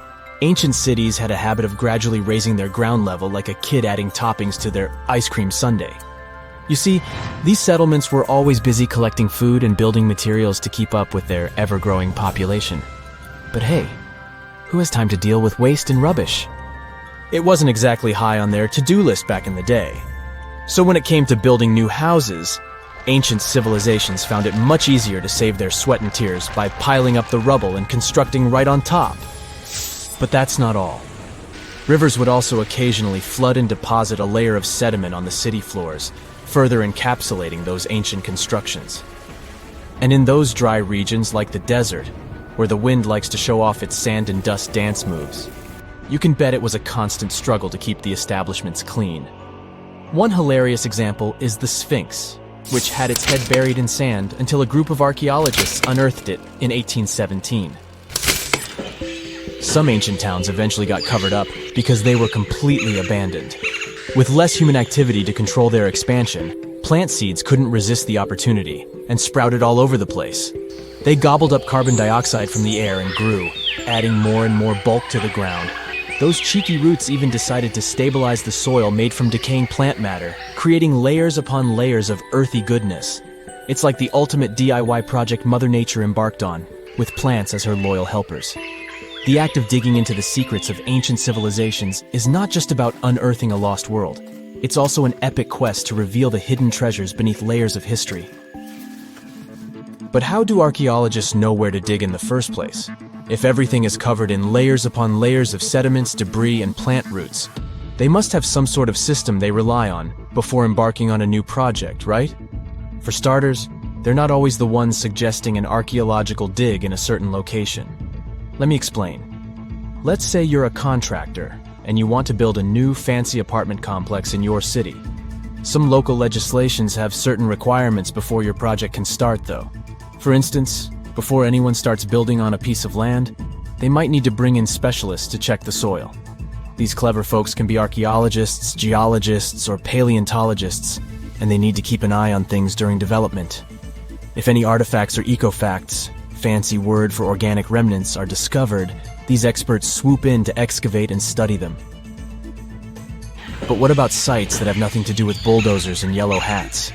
Ancient cities had a habit of gradually raising their ground level like a kid adding toppings to their ice cream sundae. You see, these settlements were always busy collecting food and building materials to keep up with their ever-growing population. But hey, who has time to deal with waste and rubbish? It wasn't exactly high on their to-do list back in the day. So when it came to building new houses, ancient civilizations found it much easier to save their sweat and tears by piling up the rubble and constructing right on top. But that's not all. Rivers would also occasionally flood and deposit a layer of sediment on the city floors, further encapsulating those ancient constructions. And in those dry regions like the desert, where the wind likes to show off its sand and dust dance moves, you can bet it was a constant struggle to keep the establishments clean. One hilarious example is the Sphinx, which had its head buried in sand until a group of archaeologists unearthed it in 1817. Some ancient towns eventually got covered up because they were completely abandoned. With less human activity to control their expansion, plant seeds couldn't resist the opportunity and sprouted all over the place. They gobbled up carbon dioxide from the air and grew, adding more and more bulk to the ground. Those cheeky roots even decided to stabilize the soil made from decaying plant matter, creating layers upon layers of earthy goodness. It's like the ultimate DIY project Mother Nature embarked on, with plants as her loyal helpers. The act of digging into the secrets of ancient civilizations is not just about unearthing a lost world. It's also an epic quest to reveal the hidden treasures beneath layers of history. But how do archaeologists know where to dig in the first place? If everything is covered in layers upon layers of sediments, debris, and plant roots, they must have some sort of system they rely on before embarking on a new project, right? For starters, they're not always the ones suggesting an archaeological dig in a certain location. Let me explain. Let's say you're a contractor and you want to build a new fancy apartment complex in your city. Some local legislations have certain requirements before your project can start, though. For instance, before anyone starts building on a piece of land, they might need to bring in specialists to check the soil. These clever folks can be archaeologists, geologists, or paleontologists, and they need to keep an eye on things during development. If any artifacts or ecofacts, fancy word for organic remnants, are discovered, these experts swoop in to excavate and study them. But what about sites that have nothing to do with bulldozers and yellow hats?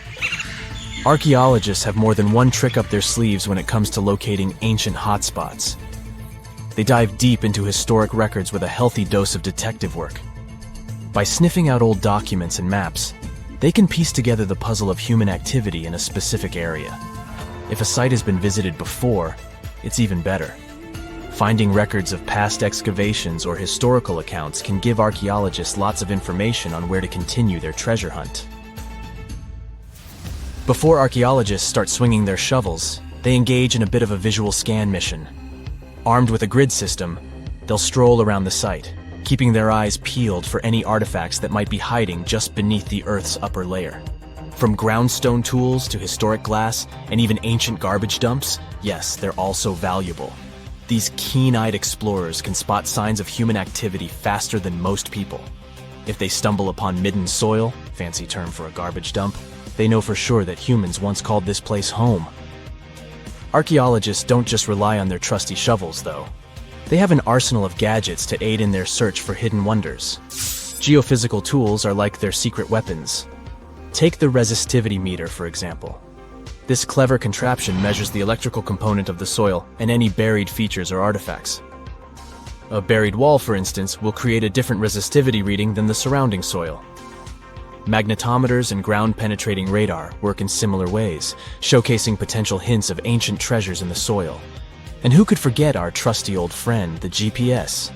Archaeologists have more than one trick up their sleeves when it comes to locating ancient hotspots. They dive deep into historic records with a healthy dose of detective work. By sniffing out old documents and maps, they can piece together the puzzle of human activity in a specific area. If a site has been visited before, it's even better. Finding records of past excavations or historical accounts can give archaeologists lots of information on where to continue their treasure hunt. Before archaeologists start swinging their shovels, they engage in a bit of a visual scan mission. Armed with a grid system, they'll stroll around the site, keeping their eyes peeled for any artifacts that might be hiding just beneath the Earth's upper layer. From groundstone tools to historic glass and even ancient garbage dumps, yes, they're also valuable. These keen-eyed explorers can spot signs of human activity faster than most people. If they stumble upon midden soil, fancy term for a garbage dump, they know for sure that humans once called this place home. Archaeologists don't just rely on their trusty shovels, though. They have an arsenal of gadgets to aid in their search for hidden wonders. Geophysical tools are like their secret weapons. Take the resistivity meter, for example. This clever contraption measures the electrical component of the soil and any buried features or artifacts. A buried wall, for instance, will create a different resistivity reading than the surrounding soil. Magnetometers and ground-penetrating radar work in similar ways, showcasing potential hints of ancient treasures in the soil. And who could forget our trusty old friend, the GPS?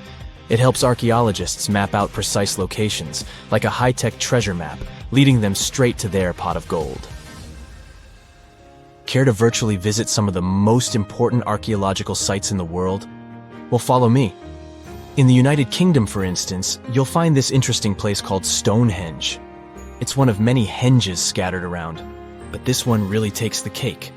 It helps archaeologists map out precise locations, like a high-tech treasure map, leading them straight to their pot of gold. Care to virtually visit some of the most important archaeological sites in the world? Well, follow me. In the United Kingdom, for instance, you'll find this interesting place called Stonehenge. It's one of many henges scattered around, but this one really takes the cake.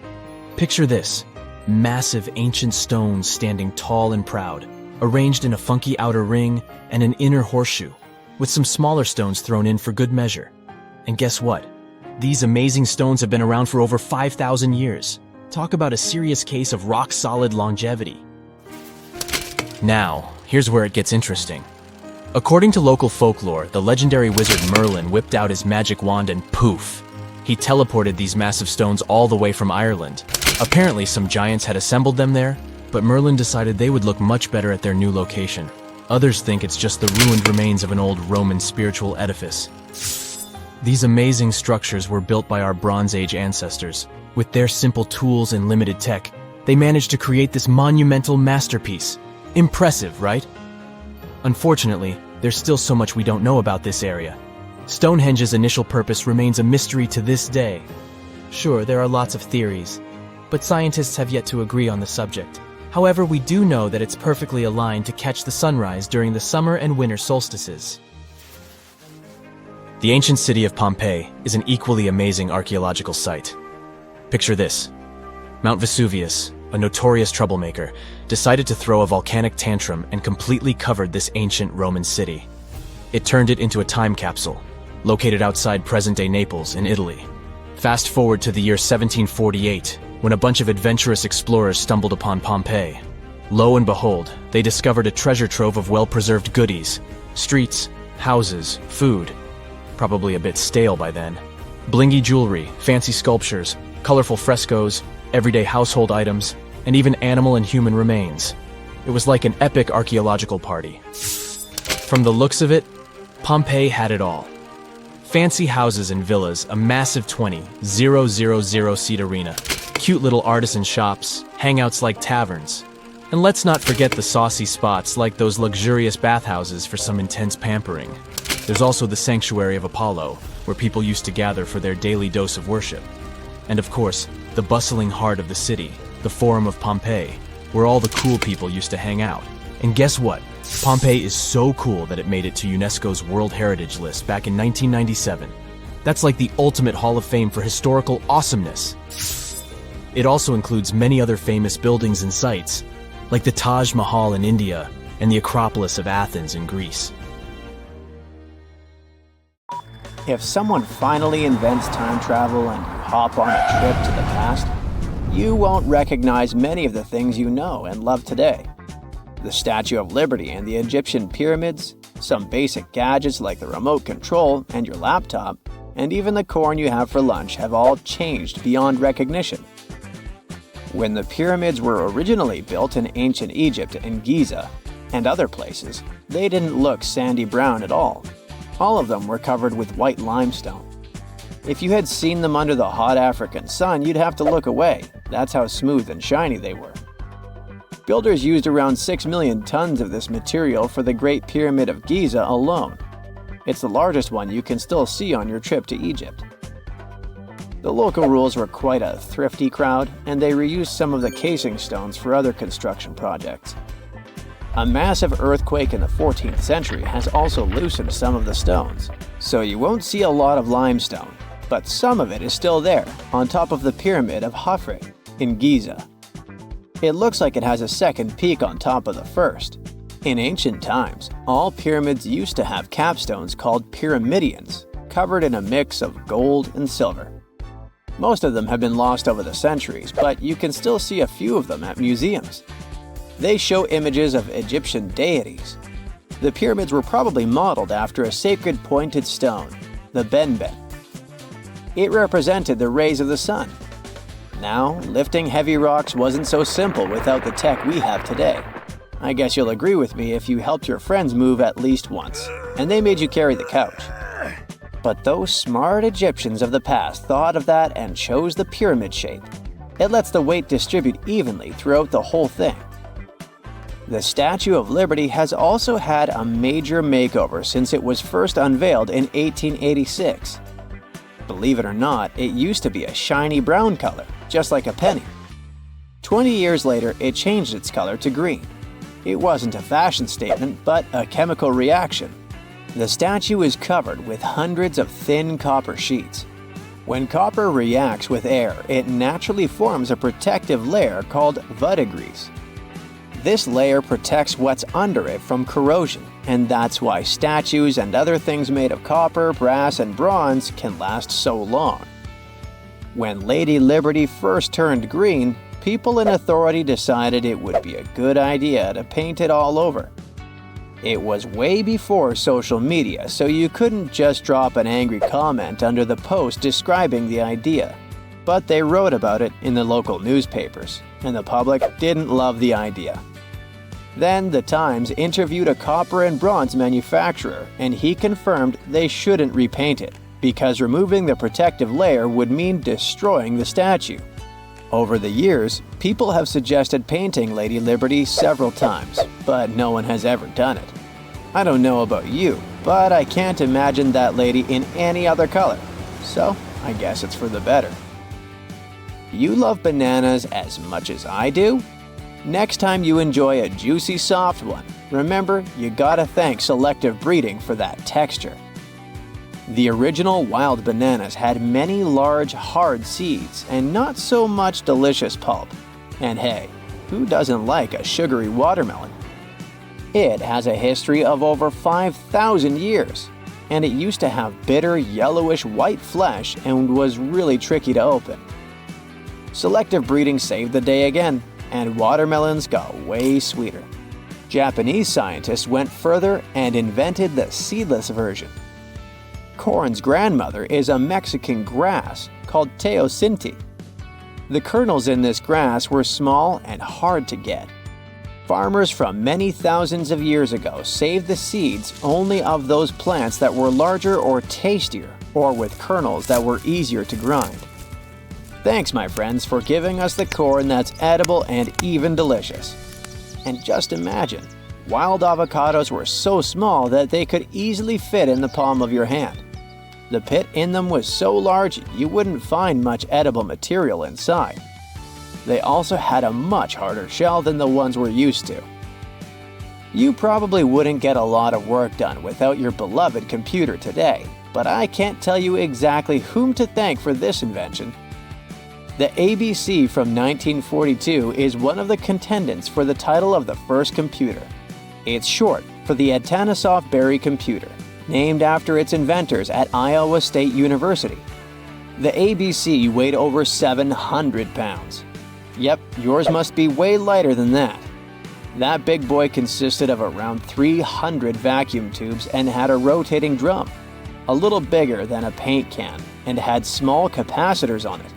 Picture this: massive ancient stones standing tall and proud, arranged in a funky outer ring and an inner horseshoe, with some smaller stones thrown in for good measure. And guess what? These amazing stones have been around for over 5,000 years. Talk about a serious case of rock-solid longevity. Now, here's where it gets interesting. According to local folklore, the legendary wizard Merlin whipped out his magic wand and poof! He teleported these massive stones all the way from Ireland. Apparently, some giants had assembled them there, but Merlin decided they would look much better at their new location. Others think it's just the ruined remains of an old Roman spiritual edifice. These amazing structures were built by our Bronze Age ancestors. With their simple tools and limited tech, they managed to create this monumental masterpiece. Impressive, right? Unfortunately, there's still so much we don't know about this area. Stonehenge's initial purpose remains a mystery to this day. Sure, there are lots of theories, but scientists have yet to agree on the subject. However, we do know that it's perfectly aligned to catch the sunrise during the summer and winter solstices. The ancient city of Pompeii is an equally amazing archaeological site. Picture this: Mount Vesuvius, a notorious troublemaker, decided to throw a volcanic tantrum and completely covered this ancient Roman city. It turned it into a time capsule, located outside present-day Naples in Italy. Fast forward to the year 1748, when a bunch of adventurous explorers stumbled upon Pompeii. Lo and behold, they discovered a treasure trove of well-preserved goodies: streets, houses, food. Probably a bit stale by then. Blingy jewelry, fancy sculptures, colorful frescoes, everyday household items, and even animal and human remains. It was like an epic archaeological party. From the looks of it, Pompeii had it all. Fancy houses and villas, a massive 20,000-seat arena, cute little artisan shops, hangouts like taverns. And let's not forget the saucy spots like those luxurious bathhouses for some intense pampering. There's also the Sanctuary of Apollo, where people used to gather for their daily dose of worship. And of course, the bustling heart of the city, the Forum of Pompeii, where all the cool people used to hang out. And guess what? Pompeii is so cool that it made it to UNESCO's World Heritage List back in 1997. That's like the ultimate Hall of Fame for historical awesomeness. It also includes many other famous buildings and sites, like the Taj Mahal in India and the Acropolis of Athens in Greece. If someone finally invents time travel and you hop on a trip to the past, you won't recognize many of the things you know and love today. The Statue of Liberty and the Egyptian pyramids, some basic gadgets like the remote control and your laptop, and even the corn you have for lunch have all changed beyond recognition. When the pyramids were originally built in ancient Egypt and Giza and other places, they didn't look sandy brown at all. All of them were covered with white limestone. If you had seen them under the hot African sun, you'd have to look away. That's how smooth and shiny they were. Builders used around 6 million tons of this material for the Great Pyramid of Giza alone. It's the largest one you can still see on your trip to Egypt. The local rules were quite a thrifty crowd, and they reused some of the casing stones for other construction projects. A massive earthquake in the 14th century has also loosened some of the stones, so you won't see a lot of limestone, but some of it is still there, on top of the Pyramid of Khafre in Giza. It looks like it has a second peak on top of the first. In ancient times, all pyramids used to have capstones called pyramidions, covered in a mix of gold and silver. Most of them have been lost over the centuries, but you can still see a few of them at museums. They show images of Egyptian deities. The pyramids were probably modeled after a sacred pointed stone, the benben. It represented the rays of the sun. Now, lifting heavy rocks wasn't so simple without the tech we have today. I guess you'll agree with me if you helped your friends move at least once, and they made you carry the couch. But those smart Egyptians of the past thought of that and chose the pyramid shape. It lets the weight distribute evenly throughout the whole thing. The Statue of Liberty has also had a major makeover since it was first unveiled in 1886. Believe it or not, it used to be a shiny brown color, just like a penny. 20 years later, it changed its color to green. It wasn't a fashion statement, but a chemical reaction. The statue is covered with hundreds of thin copper sheets. When copper reacts with air, it naturally forms a protective layer called verdigris. This layer protects what's under it from corrosion, and that's why statues and other things made of copper, brass, and bronze can last so long. When Lady Liberty first turned green, people in authority decided it would be a good idea to paint it all over. It was way before social media, so you couldn't just drop an angry comment under the post describing the idea. But they wrote about it in the local newspapers, and the public didn't love the idea. Then the Times interviewed a copper and bronze manufacturer, and he confirmed they shouldn't repaint it, because removing the protective layer would mean destroying the statue. Over the years, people have suggested painting Lady Liberty several times, but no one has ever done it. I don't know about you, but I can't imagine that lady in any other color, so I guess it's for the better. You love bananas as much as I do? Next time you enjoy a juicy soft one, remember you gotta thank selective breeding for that texture. The original wild bananas had many large, hard seeds and not so much delicious pulp. And hey, who doesn't like a sugary watermelon? It has a history of over 5,000 years, and it used to have bitter, yellowish white flesh and was really tricky to open. Selective breeding saved the day again, and watermelons got way sweeter. Japanese scientists went further and invented the seedless version. Corn's grandmother is a Mexican grass called teosinte. The kernels in this grass were small and hard to get. Farmers from many thousands of years ago saved the seeds only of those plants that were larger or tastier, or with kernels that were easier to grind. Thanks, my friends, for giving us the corn that's edible and even delicious. And just imagine, wild avocados were so small that they could easily fit in the palm of your hand. The pit in them was so large you wouldn't find much edible material inside. They also had a much harder shell than the ones we're used to. You probably wouldn't get a lot of work done without your beloved computer today, but I can't tell you exactly whom to thank for this invention. The ABC from 1942 is one of the contendants for the title of the first computer. It's short for the Atanasoff Berry computer, named after its inventors at Iowa State University. The ABC weighed over 700 pounds. Yep, yours must be way lighter than that. That big boy consisted of around 300 vacuum tubes and had a rotating drum, a little bigger than a paint can, and had small capacitors on it.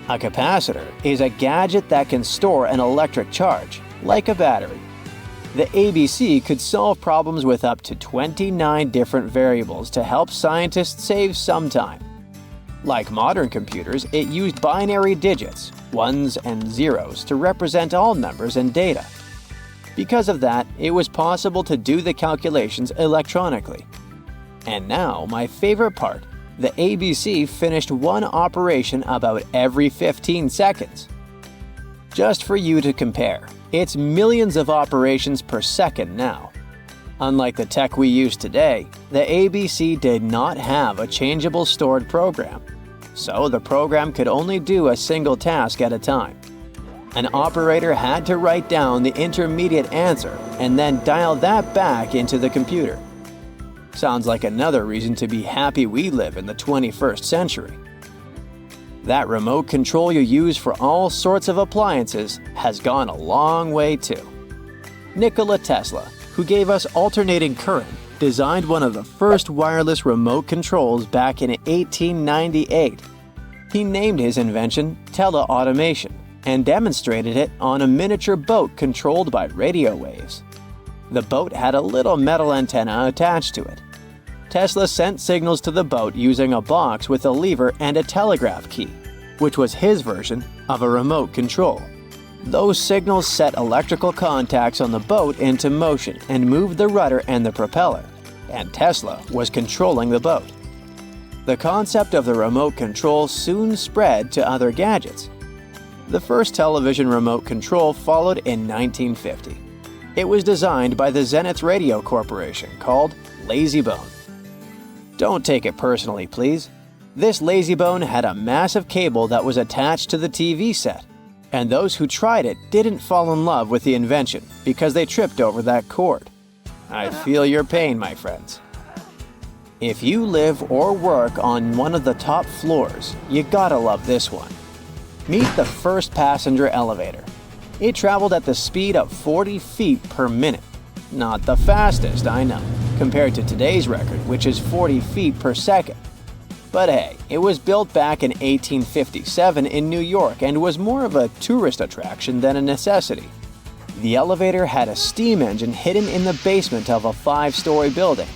A capacitor is a gadget that can store an electric charge, like a battery. The ABC could solve problems with up to 29 different variables to help scientists save some time. Like modern computers, it used binary digits, ones and zeros, to represent all numbers and data. Because of that, it was possible to do the calculations electronically. And now, my favorite part, the ABC finished one operation about every 15 seconds. Just for you to compare, it's millions of operations per second now. Unlike the tech we use today, the ABC did not have a changeable stored program, so the program could only do a single task at a time. An operator had to write down the intermediate answer and then dial that back into the computer. Sounds like another reason to be happy we live in the 21st century. That remote control you use for all sorts of appliances has gone a long way too. Nikola Tesla, who gave us alternating current, designed one of the first wireless remote controls back in 1898. He named his invention teleautomation and demonstrated it on a miniature boat controlled by radio waves. The boat had a little metal antenna attached to it. Tesla sent signals to the boat using a box with a lever and a telegraph key, which was his version of a remote control. Those signals set electrical contacts on the boat into motion and moved the rudder and the propeller, and Tesla was controlling the boat. The concept of the remote control soon spread to other gadgets. The first television remote control followed in 1950. It was designed by the Zenith Radio Corporation, called LazyBone. Don't take it personally, please. This LazyBone had a massive cable that was attached to the TV set, and those who tried it didn't fall in love with the invention because they tripped over that cord. I feel your pain, my friends. If you live or work on one of the top floors, you gotta love this one. Meet the first passenger elevator. It traveled at the speed of 40 feet per minute. Not the fastest, I know, compared to today's record, which is 40 feet per second. But hey, it was built back in 1857 in New York and was more of a tourist attraction than a necessity. The elevator had a steam engine hidden in the basement of a 5-story building.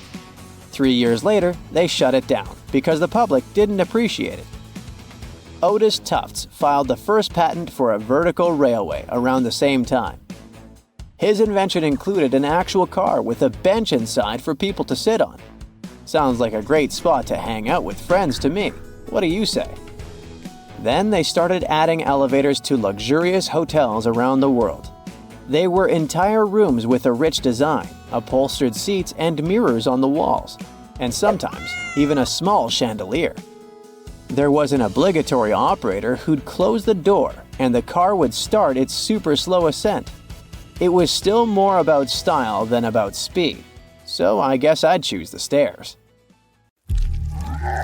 3 years later, they shut it down because the public didn't appreciate it. Otis Tufts filed the first patent for a vertical railway around the same time. His invention included an actual car with a bench inside for people to sit on. Sounds like a great spot to hang out with friends to me. What do you say? Then they started adding elevators to luxurious hotels around the world. They were entire rooms with a rich design, upholstered seats and mirrors on the walls, and sometimes even a small chandelier. There was an obligatory operator who'd close the door and the car would start its super slow ascent. It was still more about style than about speed, so I guess I'd choose the stairs.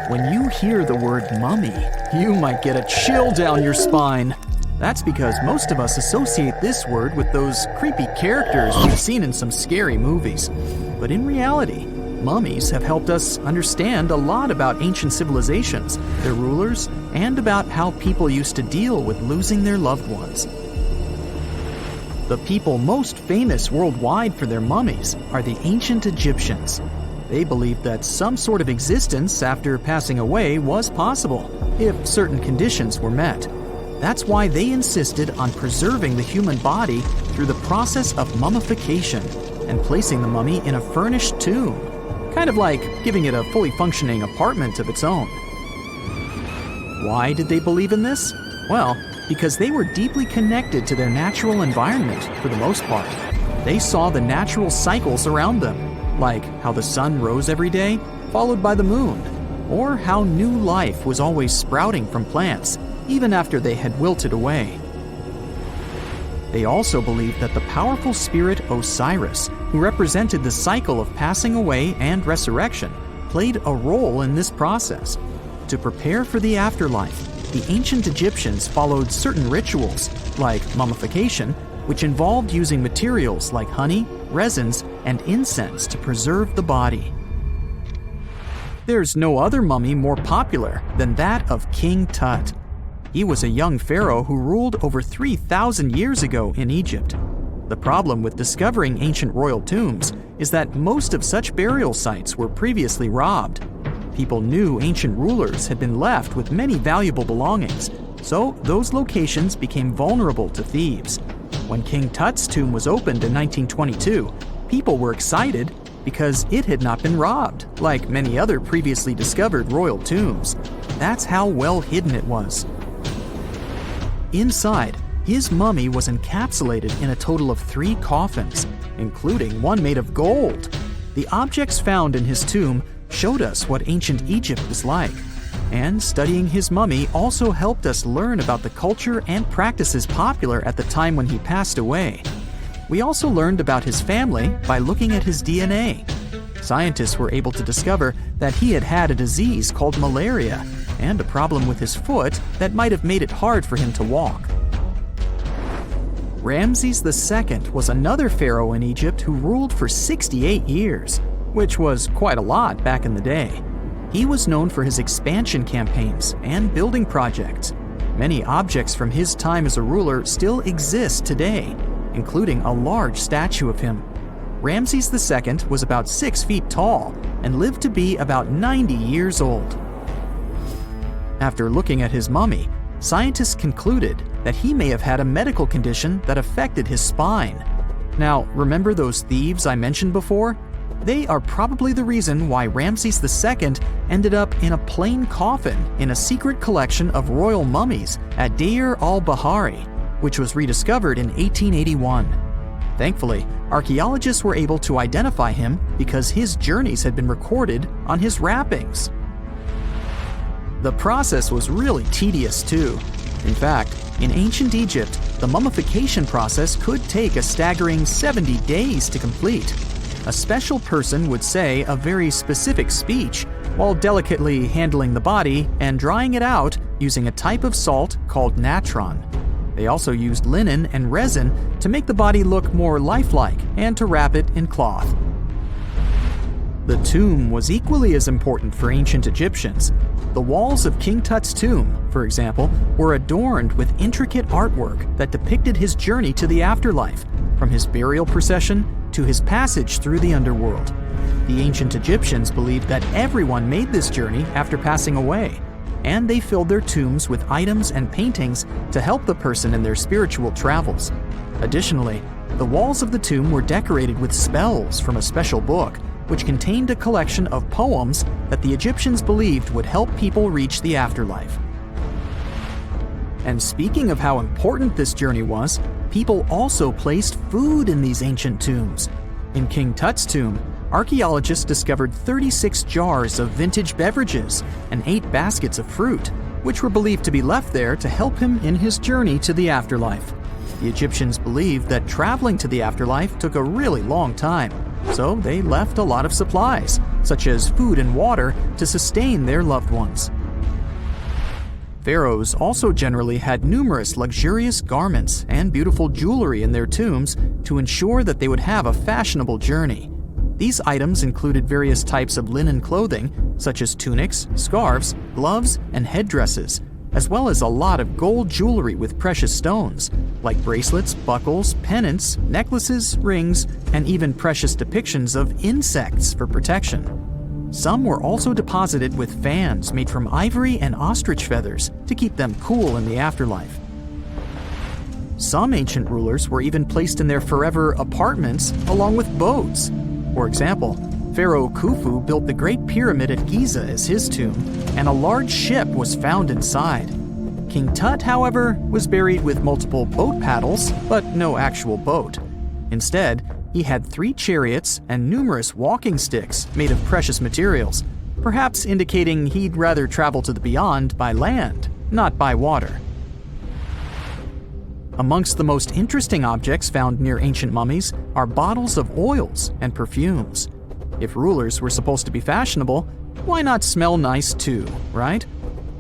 When you hear the word mummy, you might get a chill down your spine. That's because most of us associate this word with those creepy characters we've seen in some scary movies. But in reality, mummies have helped us understand a lot about ancient civilizations, their rulers, and about how people used to deal with losing their loved ones. The people most famous worldwide for their mummies are the ancient Egyptians. They believed that some sort of existence after passing away was possible, if certain conditions were met. That's why they insisted on preserving the human body through the process of mummification and placing the mummy in a furnished tomb, kind of like giving it a fully functioning apartment of its own. Why did they believe in this? Well, because they were deeply connected to their natural environment for the most part. They saw the natural cycles around them, like how the sun rose every day, followed by the moon, or how new life was always sprouting from plants, even after they had wilted away. They also believed that the powerful spirit Osiris, who represented the cycle of passing away and resurrection, played a role in this process. To prepare for the afterlife, the ancient Egyptians followed certain rituals, like mummification, which involved using materials like honey, resins, and incense to preserve the body. There's no other mummy more popular than that of King Tut. He was a young pharaoh who ruled over 3,000 years ago in Egypt. The problem with discovering ancient royal tombs is that most of such burial sites were previously robbed. People knew ancient rulers had been left with many valuable belongings, so those locations became vulnerable to thieves. When King Tut's tomb was opened in 1922, people were excited because it had not been robbed, like many other previously discovered royal tombs. That's how well hidden it was. Inside, his mummy was encapsulated in a total of 3 coffins, including one made of gold. The objects found in his tomb showed us what ancient Egypt was like, and studying his mummy also helped us learn about the culture and practices popular at the time when he passed away. We also learned about his family by looking at his DNA. Scientists were able to discover that he had had a disease called malaria and a problem with his foot that might have made it hard for him to walk. Ramses II was another pharaoh in Egypt who ruled for 68 years, which was quite a lot back in the day. He was known for his expansion campaigns and building projects. Many objects from his time as a ruler still exist today, including a large statue of him. Ramses II was about 6 feet tall and lived to be about 90 years old. After looking at his mummy, scientists concluded that he may have had a medical condition that affected his spine. Now, remember those thieves I mentioned before? They are probably the reason why Ramses II ended up in a plain coffin in a secret collection of royal mummies at Deir al-Bahari, which was rediscovered in 1881. Thankfully, archaeologists were able to identify him because his journeys had been recorded on his wrappings. The process was really tedious too. In fact, in ancient Egypt, the mummification process could take a staggering 70 days to complete. A special person would say a very specific speech while delicately handling the body and drying it out using a type of salt called natron. They also used linen and resin to make the body look more lifelike and to wrap it in cloth. The tomb was equally as important for ancient Egyptians. The walls of King Tut's tomb, for example, were adorned with intricate artwork that depicted his journey to the afterlife, from his burial procession to his passage through the underworld. The ancient Egyptians believed that everyone made this journey after passing away, and they filled their tombs with items and paintings to help the person in their spiritual travels. Additionally, the walls of the tomb were decorated with spells from a special book, which contained a collection of poems that the Egyptians believed would help people reach the afterlife. And speaking of how important this journey was, people also placed food in these ancient tombs. In King Tut's tomb, archaeologists discovered 36 jars of vintage beverages and 8 baskets of fruit, which were believed to be left there to help him in his journey to the afterlife. The Egyptians believed that traveling to the afterlife took a really long time, so they left a lot of supplies, such as food and water, to sustain their loved ones. Pharaohs also generally had numerous luxurious garments and beautiful jewelry in their tombs to ensure that they would have a fashionable journey. These items included various types of linen clothing, such as tunics, scarves, gloves, and headdresses, as well as a lot of gold jewelry with precious stones, like bracelets, buckles, pendants, necklaces, rings, and even precious depictions of insects for protection. Some were also deposited with fans made from ivory and ostrich feathers to keep them cool in the afterlife. Some ancient rulers were even placed in their forever apartments along with boats. For example, Pharaoh Khufu built the Great Pyramid at Giza as his tomb, and a large ship was found inside. King Tut, however, was buried with multiple boat paddles, but no actual boat. Instead, he had 3 chariots and numerous walking sticks made of precious materials, perhaps indicating he'd rather travel to the beyond by land, not by water. Amongst the most interesting objects found near ancient mummies are bottles of oils and perfumes. If rulers were supposed to be fashionable, why not smell nice too, right?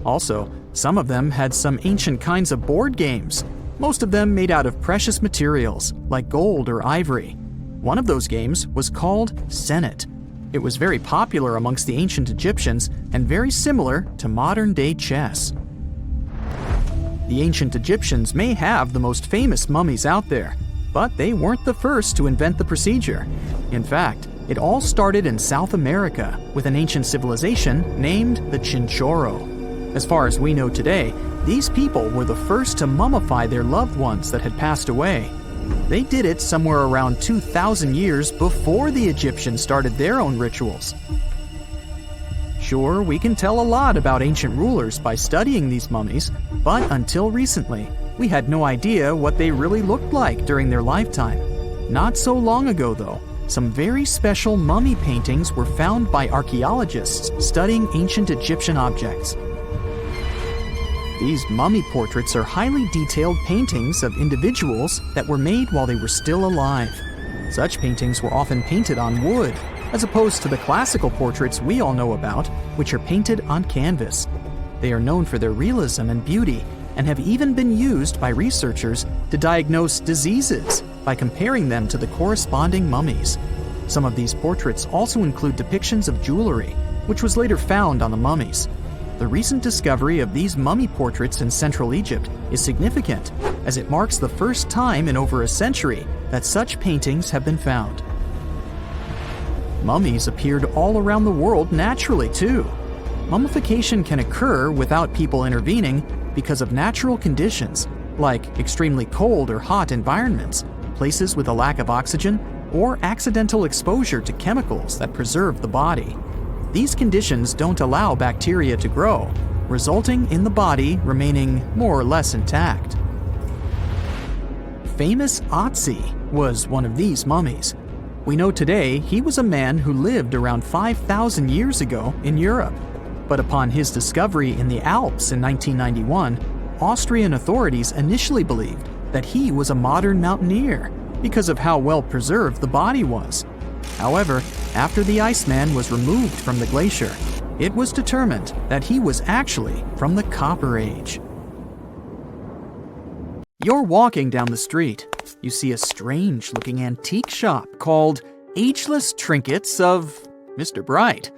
Also, some of them had some ancient kinds of board games, most of them made out of precious materials like gold or ivory. One of those games was called Senet. It was very popular amongst the ancient Egyptians and very similar to modern-day chess. The ancient Egyptians may have the most famous mummies out there, but they weren't the first to invent the procedure. In fact, it all started in South America with an ancient civilization named the Chinchorro. As far as we know today, these people were the first to mummify their loved ones that had passed away. They did it somewhere around 2,000 years before the Egyptians started their own rituals. Sure, we can tell a lot about ancient rulers by studying these mummies, but until recently, we had no idea what they really looked like during their lifetime. Not so long ago, though, some very special mummy paintings were found by archaeologists studying ancient Egyptian objects. These mummy portraits are highly detailed paintings of individuals that were made while they were still alive. Such paintings were often painted on wood, as opposed to the classical portraits we all know about, which are painted on canvas. They are known for their realism and beauty, and have even been used by researchers to diagnose diseases by comparing them to the corresponding mummies. Some of these portraits also include depictions of jewelry, which was later found on the mummies. The recent discovery of these mummy portraits in Central Egypt is significant, as it marks the first time in over a century that such paintings have been found. Mummies appeared all around the world naturally, too. Mummification can occur without people intervening because of natural conditions, like extremely cold or hot environments, places with a lack of oxygen, or accidental exposure to chemicals that preserve the body. These conditions don't allow bacteria to grow, resulting in the body remaining more or less intact. Famous Otzi was one of these mummies. We know today he was a man who lived around 5,000 years ago in Europe. But upon his discovery in the Alps in 1991, Austrian authorities initially believed that he was a modern mountaineer because of how well preserved the body was. However, after the Iceman was removed from the glacier, it was determined that he was actually from the Copper Age. You're walking down the street. You see a strange-looking antique shop called Ageless Trinkets of Mr. Bright.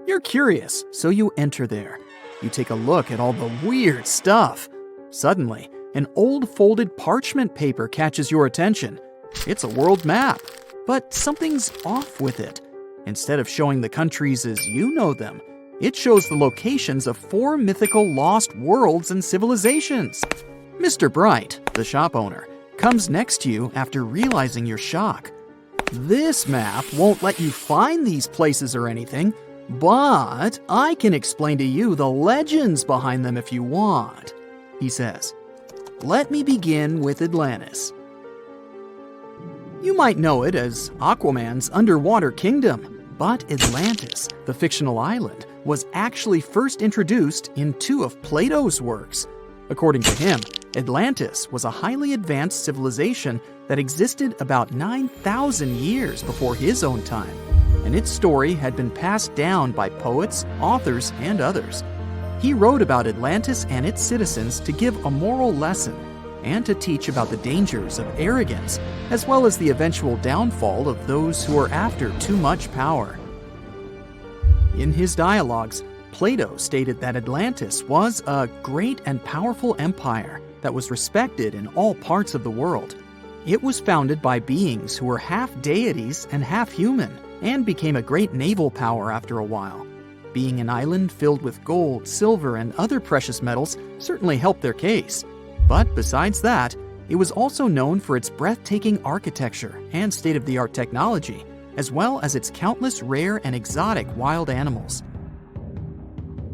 You're curious, so you enter there. You take a look at all the weird stuff. Suddenly, an old folded parchment paper catches your attention. It's a world map, but something's off with it. Instead of showing the countries as you know them, it shows the locations of 4 mythical lost worlds and civilizations. Mr. Bright, the shop owner, comes next to you after realizing your shock. This map won't let you find these places or anything, but I can explain to you the legends behind them if you want, he says. Let me begin with Atlantis. You might know it as Aquaman's underwater kingdom, but Atlantis, the fictional island, was actually first introduced in 2 of Plato's works. According to him, Atlantis was a highly advanced civilization that existed about 9,000 years before his own time, and its story had been passed down by poets, authors, and others. He wrote about Atlantis and its citizens to give a moral lesson and to teach about the dangers of arrogance, as well as the eventual downfall of those who are after too much power. In his dialogues, Plato stated that Atlantis was a great and powerful empire that was respected in all parts of the world. It was founded by beings who were half deities and half human, and became a great naval power after a while. Being an island filled with gold, silver, and other precious metals certainly helped their case. But besides that, it was also known for its breathtaking architecture and state-of-the-art technology, as well as its countless rare and exotic wild animals.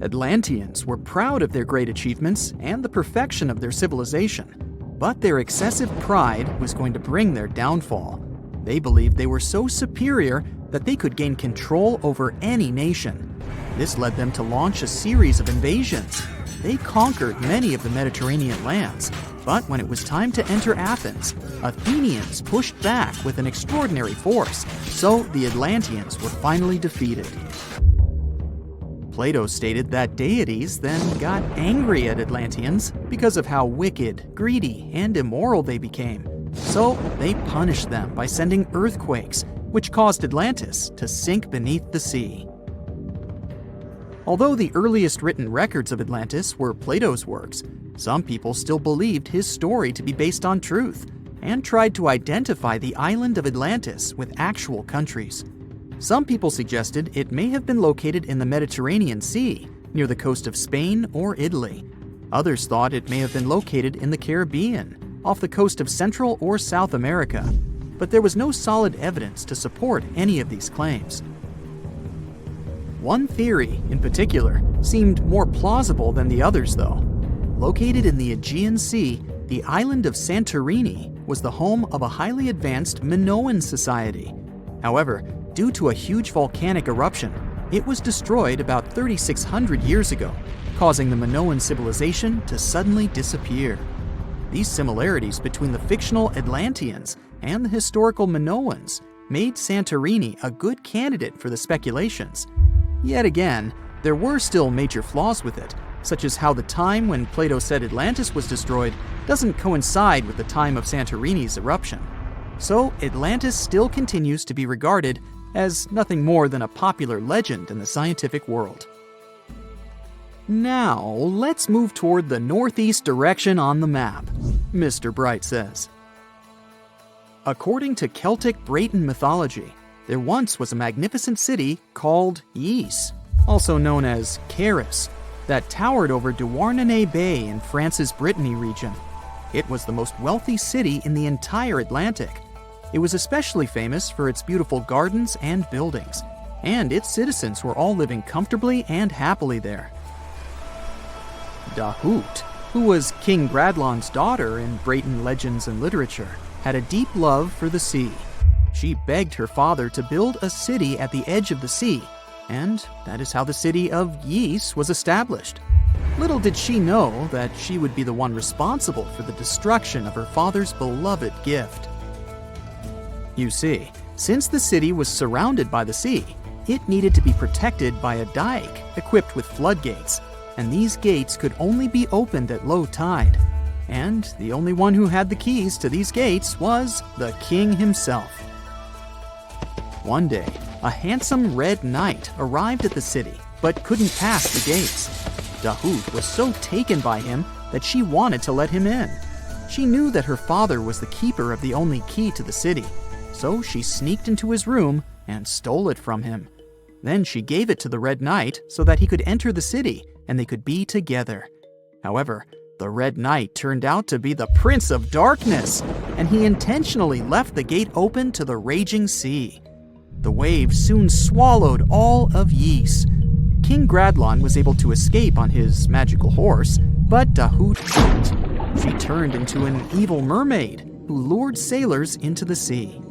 Atlanteans were proud of their great achievements and the perfection of their civilization, but their excessive pride was going to bring their downfall. They believed they were so superior that they could gain control over any nation. This led them to launch a series of invasions. They conquered many of the Mediterranean lands, but when it was time to enter Athens, Athenians pushed back with an extraordinary force, so the Atlanteans were finally defeated. Plato stated that deities then got angry at Atlanteans because of how wicked, greedy, and immoral they became. So they punished them by sending earthquakes, which caused Atlantis to sink beneath the sea. Although the earliest written records of Atlantis were Plato's works, some people still believed his story to be based on truth and tried to identify the island of Atlantis with actual countries. Some people suggested it may have been located in the Mediterranean Sea, near the coast of Spain or Italy. Others thought it may have been located in the Caribbean, off the coast of Central or South America, but there was no solid evidence to support any of these claims. One theory, in particular, seemed more plausible than the others, though. Located in the Aegean Sea, the island of Santorini was the home of a highly advanced Minoan society. However, due to a huge volcanic eruption, it was destroyed about 3,600 years ago, causing the Minoan civilization to suddenly disappear. These similarities between the fictional Atlanteans and the historical Minoans made Santorini a good candidate for the speculations. Yet again, there were still major flaws with it, such as how the time when Plato said Atlantis was destroyed doesn't coincide with the time of Santorini's eruption. So Atlantis still continues to be regarded as nothing more than a popular legend in the scientific world. Now, let's move toward the northeast direction on the map, Mr. Bright says. According to Celtic Breton mythology, there once was a magnificent city called Ys, also known as Caris, that towered over Douarnenez Bay in France's Brittany region. It was the most wealthy city in the entire Atlantic. It was especially famous for its beautiful gardens and buildings, and its citizens were all living comfortably and happily there. Dahut, who was King Bradlon's daughter in Breton legends and literature, had a deep love for the sea. She begged her father to build a city at the edge of the sea, and that is how the city of Ys was established. Little did she know that she would be the one responsible for the destruction of her father's beloved gift. You see, since the city was surrounded by the sea, it needed to be protected by a dike equipped with floodgates, and these gates could only be opened at low tide. And the only one who had the keys to these gates was the king himself. One day, a handsome red knight arrived at the city, but couldn't pass the gates. Dahut was so taken by him that she wanted to let him in. She knew that her father was the keeper of the only key to the city, so she sneaked into his room and stole it from him. Then she gave it to the Red Knight so that he could enter the city and they could be together. However, the Red Knight turned out to be the Prince of Darkness, and he intentionally left the gate open to the raging sea. The waves soon swallowed all of Ys. King Gradlon was able to escape on his magical horse, but Dahut couldn't. She turned into an evil mermaid who lured sailors into the sea.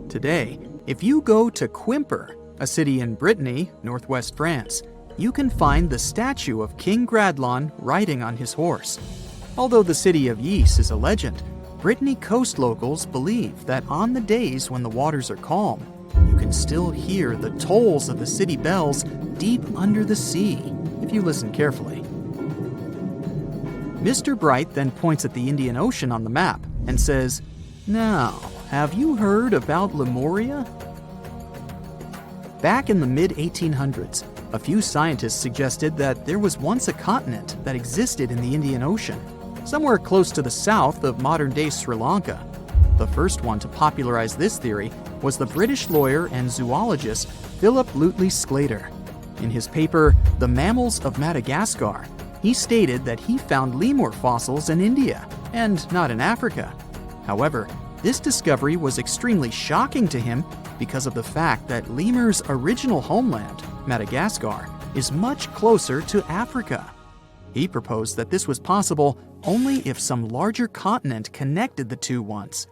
Today, if you go to Quimper, a city in Brittany, northwest France, you can find the statue of King Gradlon riding on his horse. Although the city of Ys is a legend, Brittany coast locals believe that on the days when the waters are calm, you can still hear the tolls of the city bells deep under the sea, if you listen carefully. Mr. Bright then points at the Indian Ocean on the map and says, "Now, have you heard about Lemuria?" Back in the mid-1800s, a few scientists suggested that there was once a continent that existed in the Indian Ocean, somewhere close to the south of modern-day Sri Lanka. The first one to popularize this theory was the British lawyer and zoologist Philip Lutley Sclater. In his paper, The Mammals of Madagascar, he stated that he found lemur fossils in India, and not in Africa. However, this discovery was extremely shocking to him because of the fact that lemurs' original homeland, Madagascar, is much closer to Africa. He proposed that this was possible only if some larger continent connected the two once.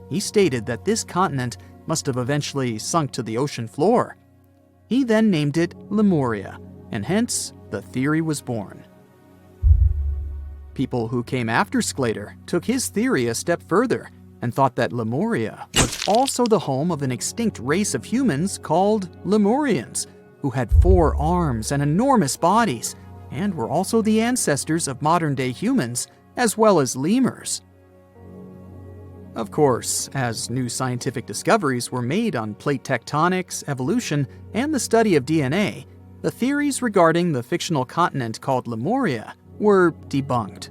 He stated that this continent must have eventually sunk to the ocean floor. He then named it Lemuria, and hence the theory was born. People who came after Sclater took his theory a step further and thought that Lemuria was also the home of an extinct race of humans called Lemurians, who had 4 arms and enormous bodies, and were also the ancestors of modern-day humans, as well as lemurs. Of course, as new scientific discoveries were made on plate tectonics, evolution, and the study of DNA, the theories regarding the fictional continent called Lemuria were debunked.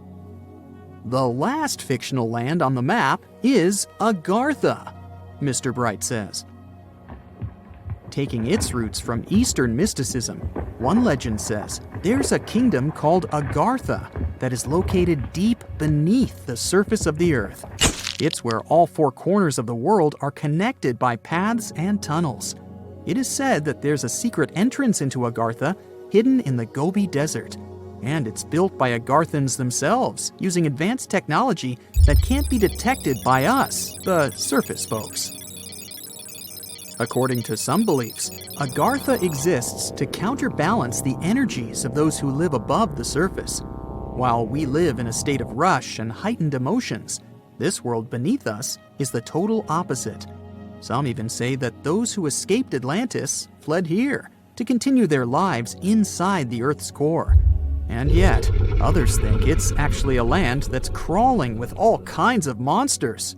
The last fictional land on the map is Agartha, Mr. Bright says. Taking its roots from Eastern mysticism, one legend says there's a kingdom called Agartha that is located deep beneath the surface of the earth. It's where all 4 corners of the world are connected by paths and tunnels. It is said that there's a secret entrance into Agartha hidden in the Gobi Desert, and it's built by Agarthans themselves using advanced technology that can't be detected by us, the surface folks. According to some beliefs, Agartha exists to counterbalance the energies of those who live above the surface. While we live in a state of rush and heightened emotions, this world beneath us is the total opposite. Some even say that those who escaped Atlantis fled here to continue their lives inside the Earth's core. And yet, others think it's actually a land that's crawling with all kinds of monsters.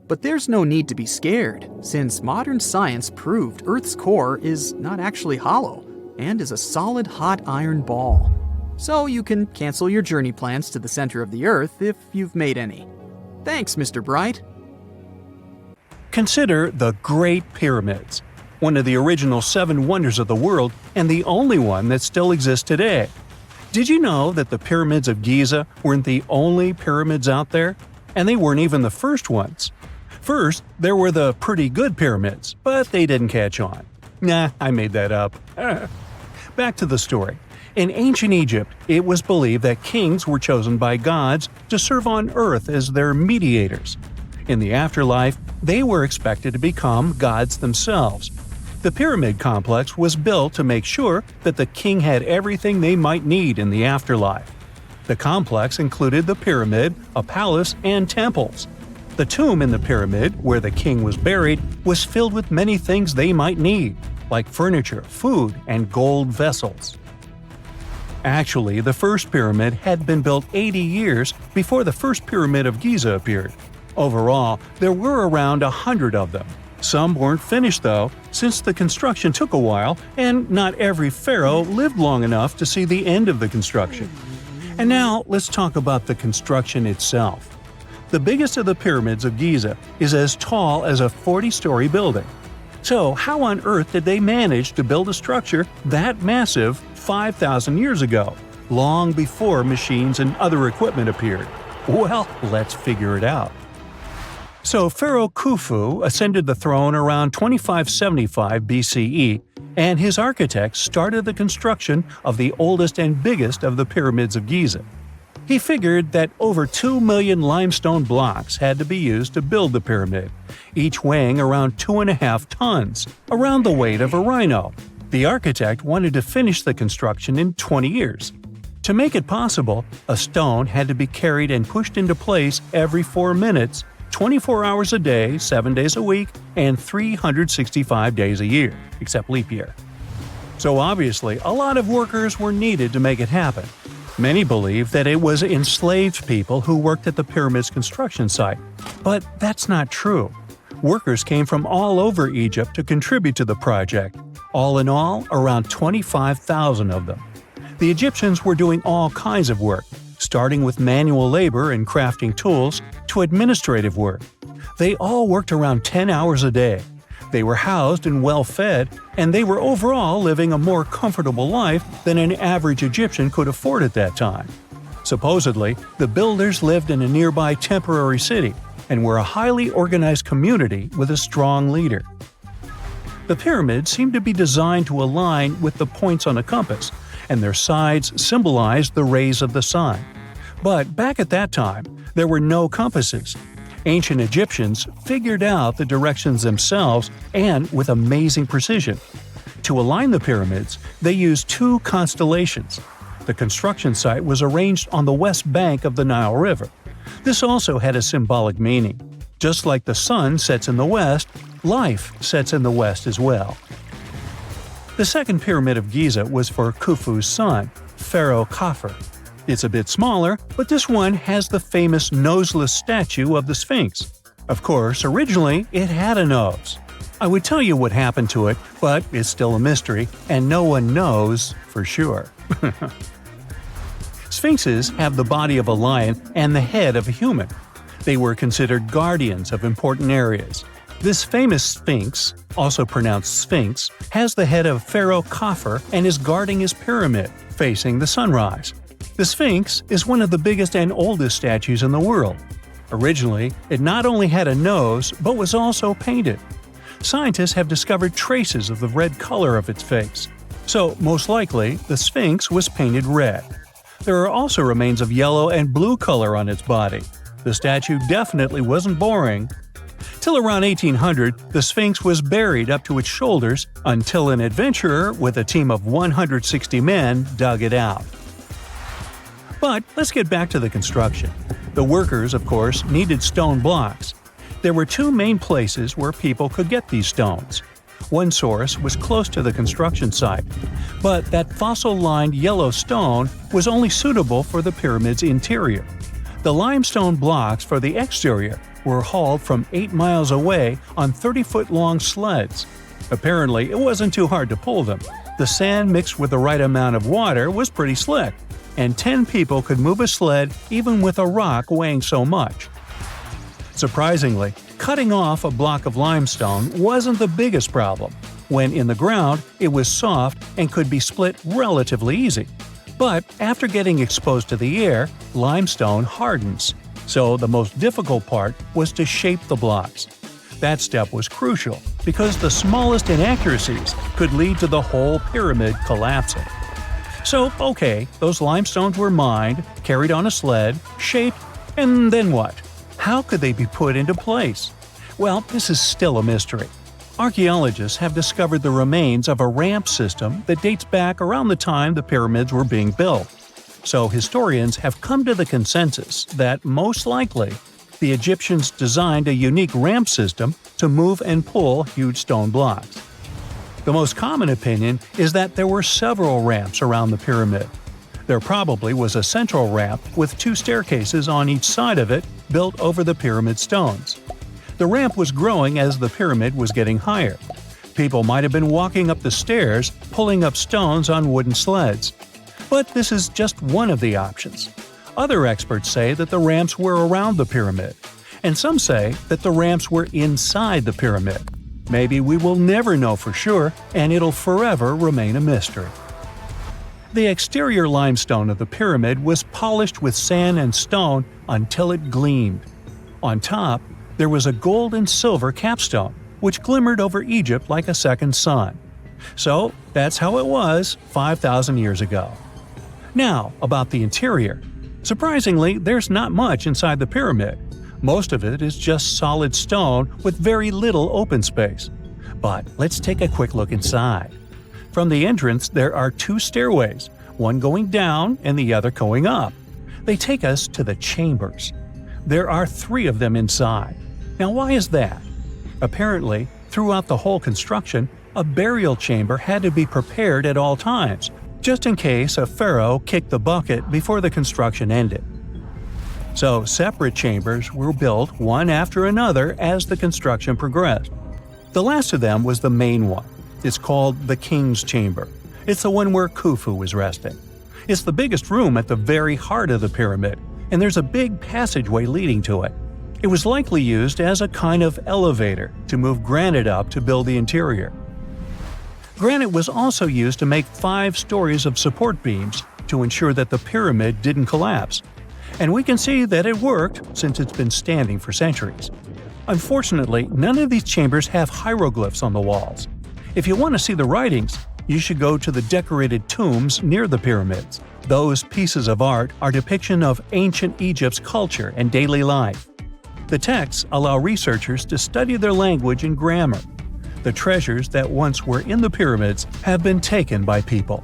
But there's no need to be scared, since modern science proved Earth's core is not actually hollow and is a solid hot iron ball. So you can cancel your journey plans to the center of the Earth if you've made any. Thanks, Mr. Bright. Consider the Great Pyramids, one of the original 7 wonders of the world and the only one that still exists today. Did you know that the pyramids of Giza weren't the only pyramids out there? and they weren't even the first ones. First, there were the pretty good pyramids, but they didn't catch on. Nah, I made that up. Back to the story. In ancient Egypt, it was believed that kings were chosen by gods to serve on earth as their mediators. In the afterlife, they were expected to become gods themselves. The pyramid complex was built to make sure that the king had everything they might need in the afterlife. The complex included the pyramid, a palace, and temples. The tomb in the pyramid, where the king was buried, was filled with many things they might need, like furniture, food, and gold vessels. Actually, the first pyramid had been built 80 years before the first pyramid of Giza appeared. Overall, there were around 100 of them. Some weren't finished though, since the construction took a while and not every pharaoh lived long enough to see the end of the construction. And now let's talk about the construction itself. The biggest of the pyramids of Giza is as tall as a 40-story building. So how on earth did they manage to build a structure that massive 5,000 years ago, long before machines and other equipment appeared? Well, let's figure it out. So Pharaoh Khufu ascended the throne around 2575 BCE, and his architects started the construction of the oldest and biggest of the pyramids of Giza. He figured that over 2 million limestone blocks had to be used to build the pyramid, each weighing around 2.5 tons, around the weight of a rhino. The architect wanted to finish the construction in 20 years. To make it possible, a stone had to be carried and pushed into place every 4 minutes, 24 hours a day, 7 days a week, and 365 days a year, except leap year. So obviously, a lot of workers were needed to make it happen. Many believe that it was enslaved people who worked at the pyramid's construction site, but that's not true. Workers came from all over Egypt to contribute to the project. All in all, around 25,000 of them. The Egyptians were doing all kinds of work, starting with manual labor and crafting tools to administrative work. They all worked around 10 hours a day. They were housed and well-fed, and they were overall living a more comfortable life than an average Egyptian could afford at that time. Supposedly, the builders lived in a nearby temporary city and were a highly organized community with a strong leader. The pyramids seemed to be designed to align with the points on a compass, and their sides symbolized the rays of the sun. But back at that time, there were no compasses. Ancient Egyptians figured out the directions themselves and with amazing precision. To align the pyramids, they used 2 constellations. The construction site was arranged on the west bank of the Nile River. This also had a symbolic meaning. Just like the sun sets in the west, life sets in the west as well. The second pyramid of Giza was for Khufu's son, Pharaoh Khafre. It's a bit smaller, but this one has the famous noseless statue of the Sphinx. Of course, originally it had a nose. I would tell you what happened to it, but it's still a mystery, and no one knows for sure. Sphinxes have the body of a lion and the head of a human. They were considered guardians of important areas. This famous sphinx, also pronounced sphinx, has the head of Pharaoh Khafre and is guarding his pyramid, facing the sunrise. The Sphinx is one of the biggest and oldest statues in the world. Originally, it not only had a nose, but was also painted. Scientists have discovered traces of the red color of its face. So, most likely, the Sphinx was painted red. There are also remains of yellow and blue color on its body. The statue definitely wasn't boring. Till around 1800, the Sphinx was buried up to its shoulders until an adventurer with a team of 160 men dug it out. But let's get back to the construction. The workers, of course, needed stone blocks. There were 2 main places where people could get these stones. One source was close to the construction site, but that fossil-lined yellow stone was only suitable for the pyramid's interior. The limestone blocks for the exterior were hauled from 8 miles away on 30-foot-long sleds. Apparently, it wasn't too hard to pull them. The sand mixed with the right amount of water was pretty slick, and 10 people could move a sled even with a rock weighing so much. Surprisingly, cutting off a block of limestone wasn't the biggest problem. When in the ground, it was soft and could be split relatively easy. But after getting exposed to the air, limestone hardens. So the most difficult part was to shape the blocks. That step was crucial because the smallest inaccuracies could lead to the whole pyramid collapsing. So, okay, those limestones were mined, carried on a sled, shaped, and then what? How could they be put into place? Well, this is still a mystery. Archaeologists have discovered the remains of a ramp system that dates back around the time the pyramids were being built. So historians have come to the consensus that, most likely, the Egyptians designed a unique ramp system to move and pull huge stone blocks. The most common opinion is that there were several ramps around the pyramid. There probably was a central ramp with 2 staircases on each side of it built over the pyramid stones. The ramp was growing as the pyramid was getting higher. People might have been walking up the stairs, pulling up stones on wooden sleds. But this is just one of the options. Other experts say that the ramps were around the pyramid, and some say that the ramps were inside the pyramid. Maybe we will never know for sure, and it'll forever remain a mystery. The exterior limestone of the pyramid was polished with sand and stone until it gleamed. On top, there was a gold and silver capstone, which glimmered over Egypt like a second sun. So that's how it was 5,000 years ago. Now, about the interior. Surprisingly, there's not much inside the pyramid. Most of it is just solid stone with very little open space. But let's take a quick look inside. From the entrance, there are 2 stairways, one going down and the other going up. They take us to the chambers. There are 3 of them inside. Now, why is that? Apparently, throughout the whole construction, a burial chamber had to be prepared at all times, just in case a pharaoh kicked the bucket before the construction ended. So separate chambers were built one after another as the construction progressed. The last of them was the main one. It's called the King's Chamber. It's the one where Khufu was resting. It's the biggest room at the very heart of the pyramid, and there's a big passageway leading to it. It was likely used as a kind of elevator to move granite up to build the interior. Granite was also used to make 5 stories of support beams to ensure that the pyramid didn't collapse. And we can see that it worked since it's been standing for centuries. Unfortunately, none of these chambers have hieroglyphs on the walls. If you want to see the writings, you should go to the decorated tombs near the pyramids. Those pieces of art are depiction of ancient Egypt's culture and daily life. The texts allow researchers to study their language and grammar. The treasures that once were in the pyramids have been taken by people.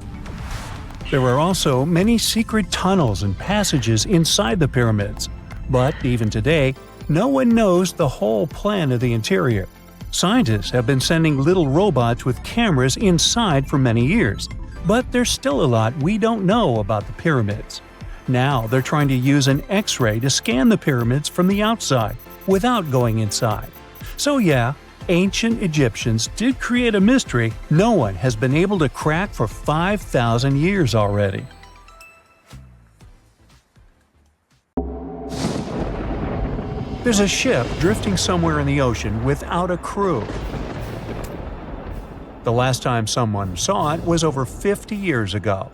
There are also many secret tunnels and passages inside the pyramids, but even today, no one knows the whole plan of the interior. Scientists have been sending little robots with cameras inside for many years, but there's still a lot we don't know about the pyramids. Now they're trying to use an X-ray to scan the pyramids from the outside without going inside. So yeah, ancient Egyptians did create a mystery no one has been able to crack for 5,000 years already. There's a ship drifting somewhere in the ocean without a crew. The last time someone saw it was over 50 years ago.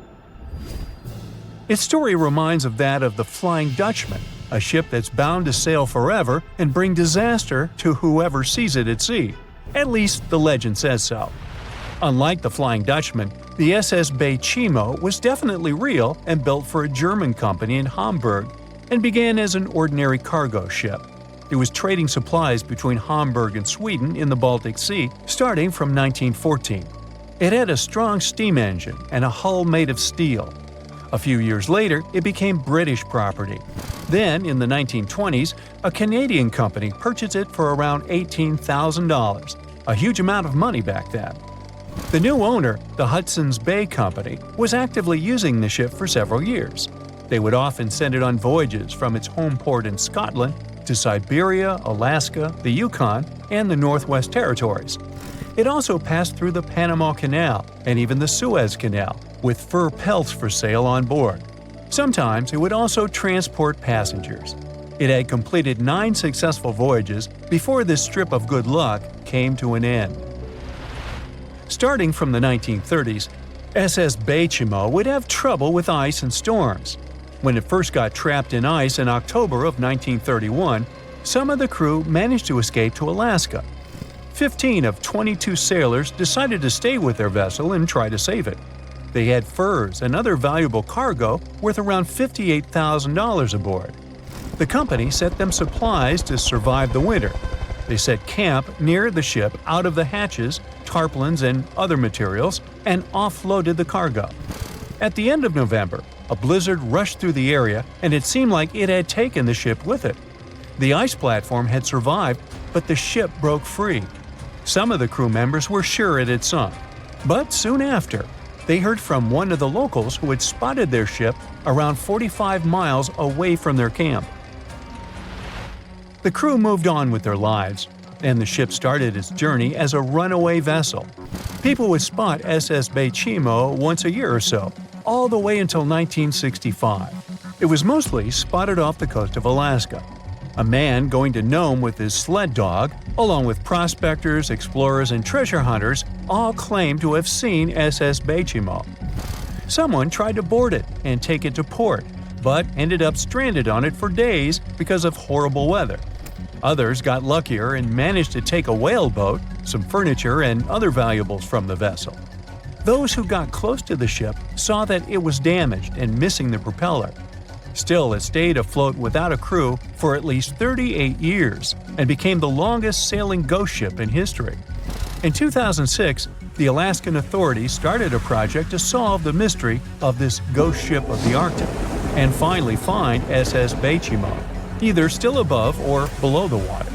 Its story reminds of that of the Flying Dutchman, a ship that's bound to sail forever and bring disaster to whoever sees it at sea. At least the legend says so. Unlike the Flying Dutchman, the SS Bay Chimo was definitely real and built for a German company in Hamburg and began as an ordinary cargo ship. It was trading supplies between Hamburg and Sweden in the Baltic Sea starting from 1914. It had a strong steam engine and a hull made of steel. A few years later, it became British property. Then, in the 1920s, a Canadian company purchased it for around $18,000, a huge amount of money back then. The new owner, the Hudson's Bay Company, was actively using the ship for several years. They would often send it on voyages from its home port in Scotland to Siberia, Alaska, the Yukon, and the Northwest Territories. It also passed through the Panama Canal and even the Suez Canal, with fur pelts for sale on board. Sometimes it would also transport passengers. It had completed 9 successful voyages before this strip of good luck came to an end. Starting from the 1930s, SS Bay Chimo would have trouble with ice and storms. When it first got trapped in ice in October of 1931, some of the crew managed to escape to Alaska. 15 of 22 sailors decided to stay with their vessel and try to save it. They had furs and other valuable cargo worth around $58,000 aboard. The company sent them supplies to survive the winter. They set camp near the ship out of the hatches, tarpaulins, and other materials, and offloaded the cargo. At the end of November, a blizzard rushed through the area, and it seemed like it had taken the ship with it. The ice platform had survived, but the ship broke free. Some of the crew members were sure it had sunk. But soon after, they heard from one of the locals who had spotted their ship around 45 miles away from their camp. The crew moved on with their lives, and the ship started its journey as a runaway vessel. People would spot SS Bechimo once a year or so, all the way until 1965. It was mostly spotted off the coast of Alaska. A man going to Nome with his sled dog, along with prospectors, explorers, and treasure hunters, all claimed to have seen SS Bechimo. Someone tried to board it and take it to port, but ended up stranded on it for days because of horrible weather. Others got luckier and managed to take a whaleboat, some furniture, and other valuables from the vessel. Those who got close to the ship saw that it was damaged and missing the propeller. Still, it stayed afloat without a crew for at least 38 years and became the longest sailing ghost ship in history. In 2006, the Alaskan authorities started a project to solve the mystery of this ghost ship of the Arctic and finally find SS Bechimo, either still above or below the water.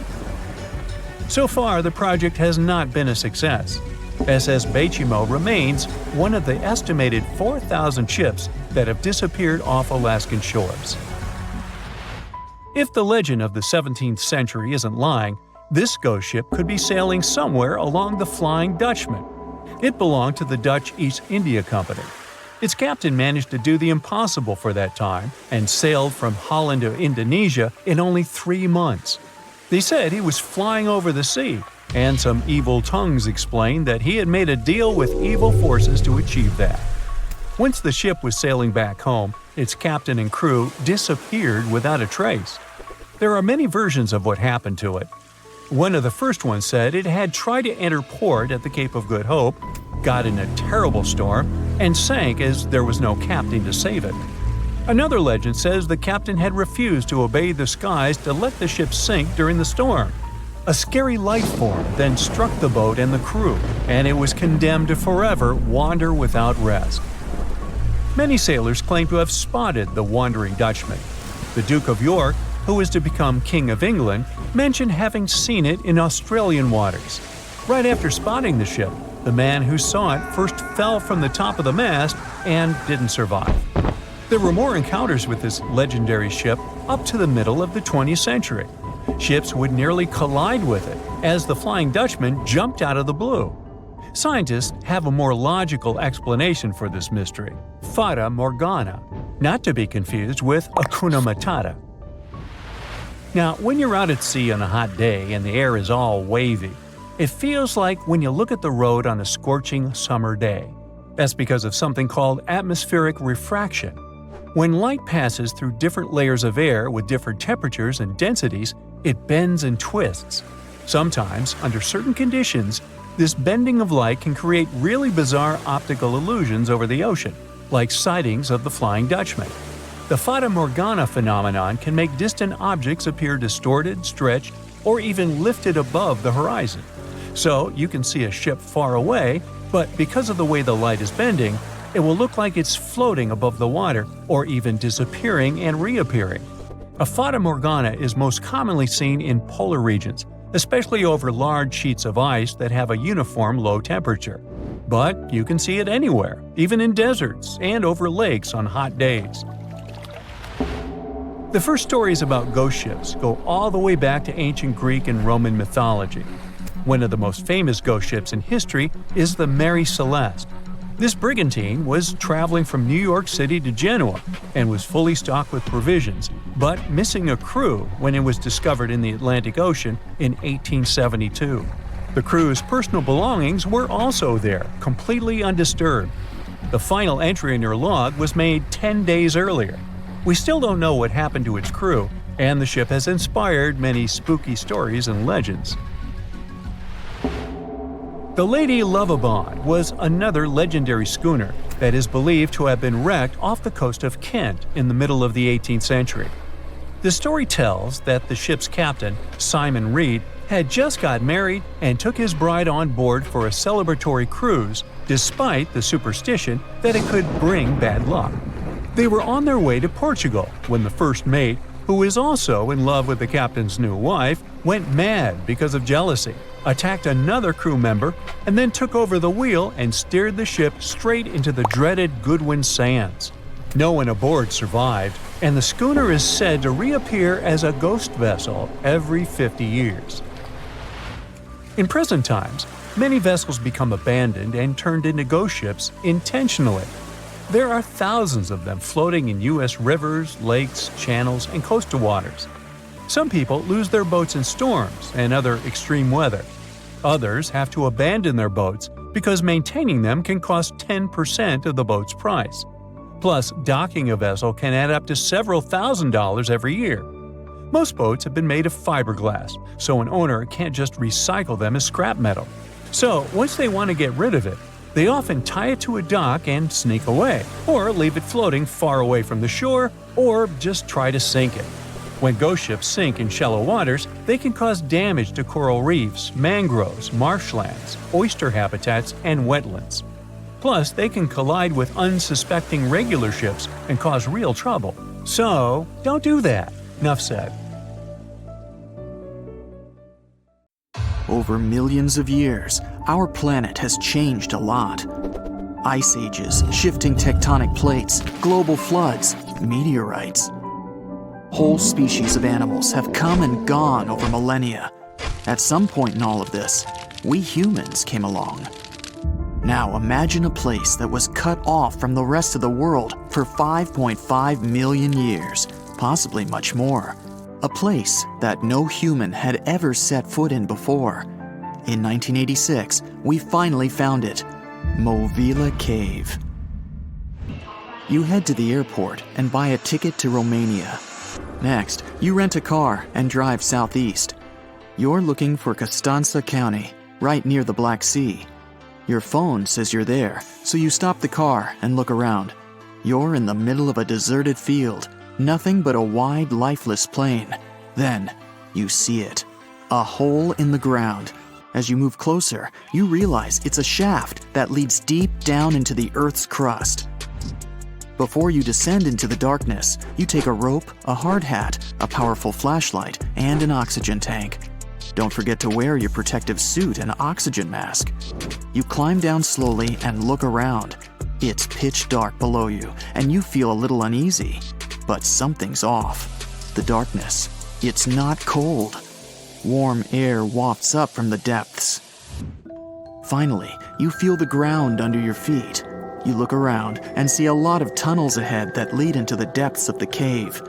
So far, the project has not been a success. SS Bechimo remains one of the estimated 4,000 ships that have disappeared off Alaskan shores. If the legend of the 17th century isn't lying, this ghost ship could be sailing somewhere along the Flying Dutchman. It belonged to the Dutch East India Company. Its captain managed to do the impossible for that time and sailed from Holland to Indonesia in only 3 months. They said he was flying over the sea, and some evil tongues explained that he had made a deal with evil forces to achieve that. Once the ship was sailing back home, its captain and crew disappeared without a trace. There are many versions of what happened to it. One of the first ones said it had tried to enter port at the Cape of Good Hope, got in a terrible storm, and sank as there was no captain to save it. Another legend says the captain had refused to obey the skies to let the ship sink during the storm. A scary light form then struck the boat and the crew, and it was condemned to forever wander without rest. Many sailors claim to have spotted the Wandering Dutchman. The Duke of York, who was to become King of England, mentioned having seen it in Australian waters. Right after spotting the ship, the man who saw it first fell from the top of the mast and didn't survive. There were more encounters with this legendary ship up to the middle of the 20th century. Ships would nearly collide with it as the Flying Dutchman jumped out of the blue. Scientists have a more logical explanation for this mystery: Fata Morgana, not to be confused with Hakuna Matata. Now, when you're out at sea on a hot day and the air is all wavy, it feels like when you look at the road on a scorching summer day. That's because of something called atmospheric refraction. When light passes through different layers of air with different temperatures and densities, it bends and twists. Sometimes, under certain conditions, this bending of light can create really bizarre optical illusions over the ocean, like sightings of the Flying Dutchman. The Fata Morgana phenomenon can make distant objects appear distorted, stretched, or even lifted above the horizon. So you can see a ship far away, but because of the way the light is bending, it will look like it's floating above the water or even disappearing and reappearing. A Fata Morgana is most commonly seen in polar regions, especially over large sheets of ice that have a uniform low temperature. But you can see it anywhere, even in deserts and over lakes on hot days. The first stories about ghost ships go all the way back to ancient Greek and Roman mythology. One of the most famous ghost ships in history is the Mary Celeste. This brigantine was traveling from New York City to Genoa and was fully stocked with provisions, but missing a crew when it was discovered in the Atlantic Ocean in 1872. The crew's personal belongings were also there, completely undisturbed. The final entry in her log was made 10 days earlier. We still don't know what happened to its crew, and the ship has inspired many spooky stories and legends. The Lady Lovibond was another legendary schooner that is believed to have been wrecked off the coast of Kent in the middle of the 18th century. The story tells that the ship's captain, Simon Reed, had just got married and took his bride on board for a celebratory cruise, despite the superstition that it could bring bad luck. They were on their way to Portugal when the first mate, who is also in love with the captain's new wife, went mad because of jealousy, attacked another crew member, and then took over the wheel and steered the ship straight into the dreaded Goodwin Sands. No one aboard survived, and the schooner is said to reappear as a ghost vessel every 50 years. In present times, many vessels become abandoned and turned into ghost ships intentionally. There are thousands of them floating in U.S. rivers, lakes, channels, and coastal waters. Some people lose their boats in storms and other extreme weather. Others have to abandon their boats because maintaining them can cost 10% of the boat's price. Plus, docking a vessel can add up to several $1,000s every year. Most boats have been made of fiberglass, so an owner can't just recycle them as scrap metal. So, once they want to get rid of it, they often tie it to a dock and sneak away, or leave it floating far away from the shore, or just try to sink it. When ghost ships sink in shallow waters, they can cause damage to coral reefs, mangroves, marshlands, oyster habitats, and wetlands. Plus, they can collide with unsuspecting regular ships and cause real trouble. So, don't do that. Enough said. Over millions of years, our planet has changed a lot. Ice ages, shifting tectonic plates, global floods, meteorites. Whole species of animals have come and gone over millennia. At some point in all of this, we humans came along. Now imagine a place that was cut off from the rest of the world for 5.5 million years, possibly much more. A place that no human had ever set foot in before. In 1986, we finally found it, Movila Cave. You head to the airport and buy a ticket to Romania. Next, you rent a car and drive southeast. You're looking for Constanța County, right near the Black Sea. Your phone says you're there, so you stop the car and look around. You're in the middle of a deserted field, nothing but a wide, lifeless plain. Then, you see it. A hole in the ground. As you move closer, you realize it's a shaft that leads deep down into the Earth's crust. Before you descend into the darkness, you take a rope, a hard hat, a powerful flashlight, and an oxygen tank. Don't forget to wear your protective suit and oxygen mask. You climb down slowly and look around. It's pitch dark below you, and you feel a little uneasy. But something's off. The darkness. It's not cold. Warm air wafts up from the depths. Finally, you feel the ground under your feet. You look around and see a lot of tunnels ahead that lead into the depths of the cave.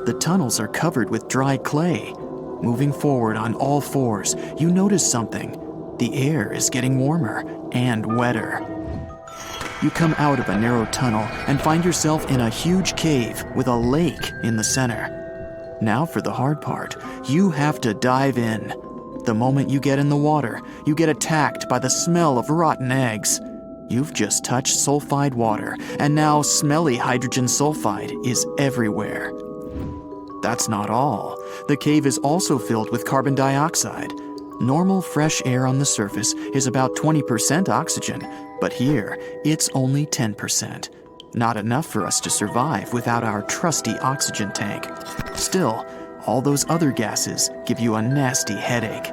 The tunnels are covered with dry clay. Moving forward on all fours, you notice something. The air is getting warmer and wetter. You come out of a narrow tunnel and find yourself in a huge cave with a lake in the center. Now for the hard part, you have to dive in. The moment you get in the water, you get attacked by the smell of rotten eggs. You've just touched sulfide water, and now smelly hydrogen sulfide is everywhere. That's not all. The cave is also filled with carbon dioxide. Normal fresh air on the surface is about 20% oxygen, but here it's only 10%. Not enough for us to survive without our trusty oxygen tank. Still, all those other gases give you a nasty headache.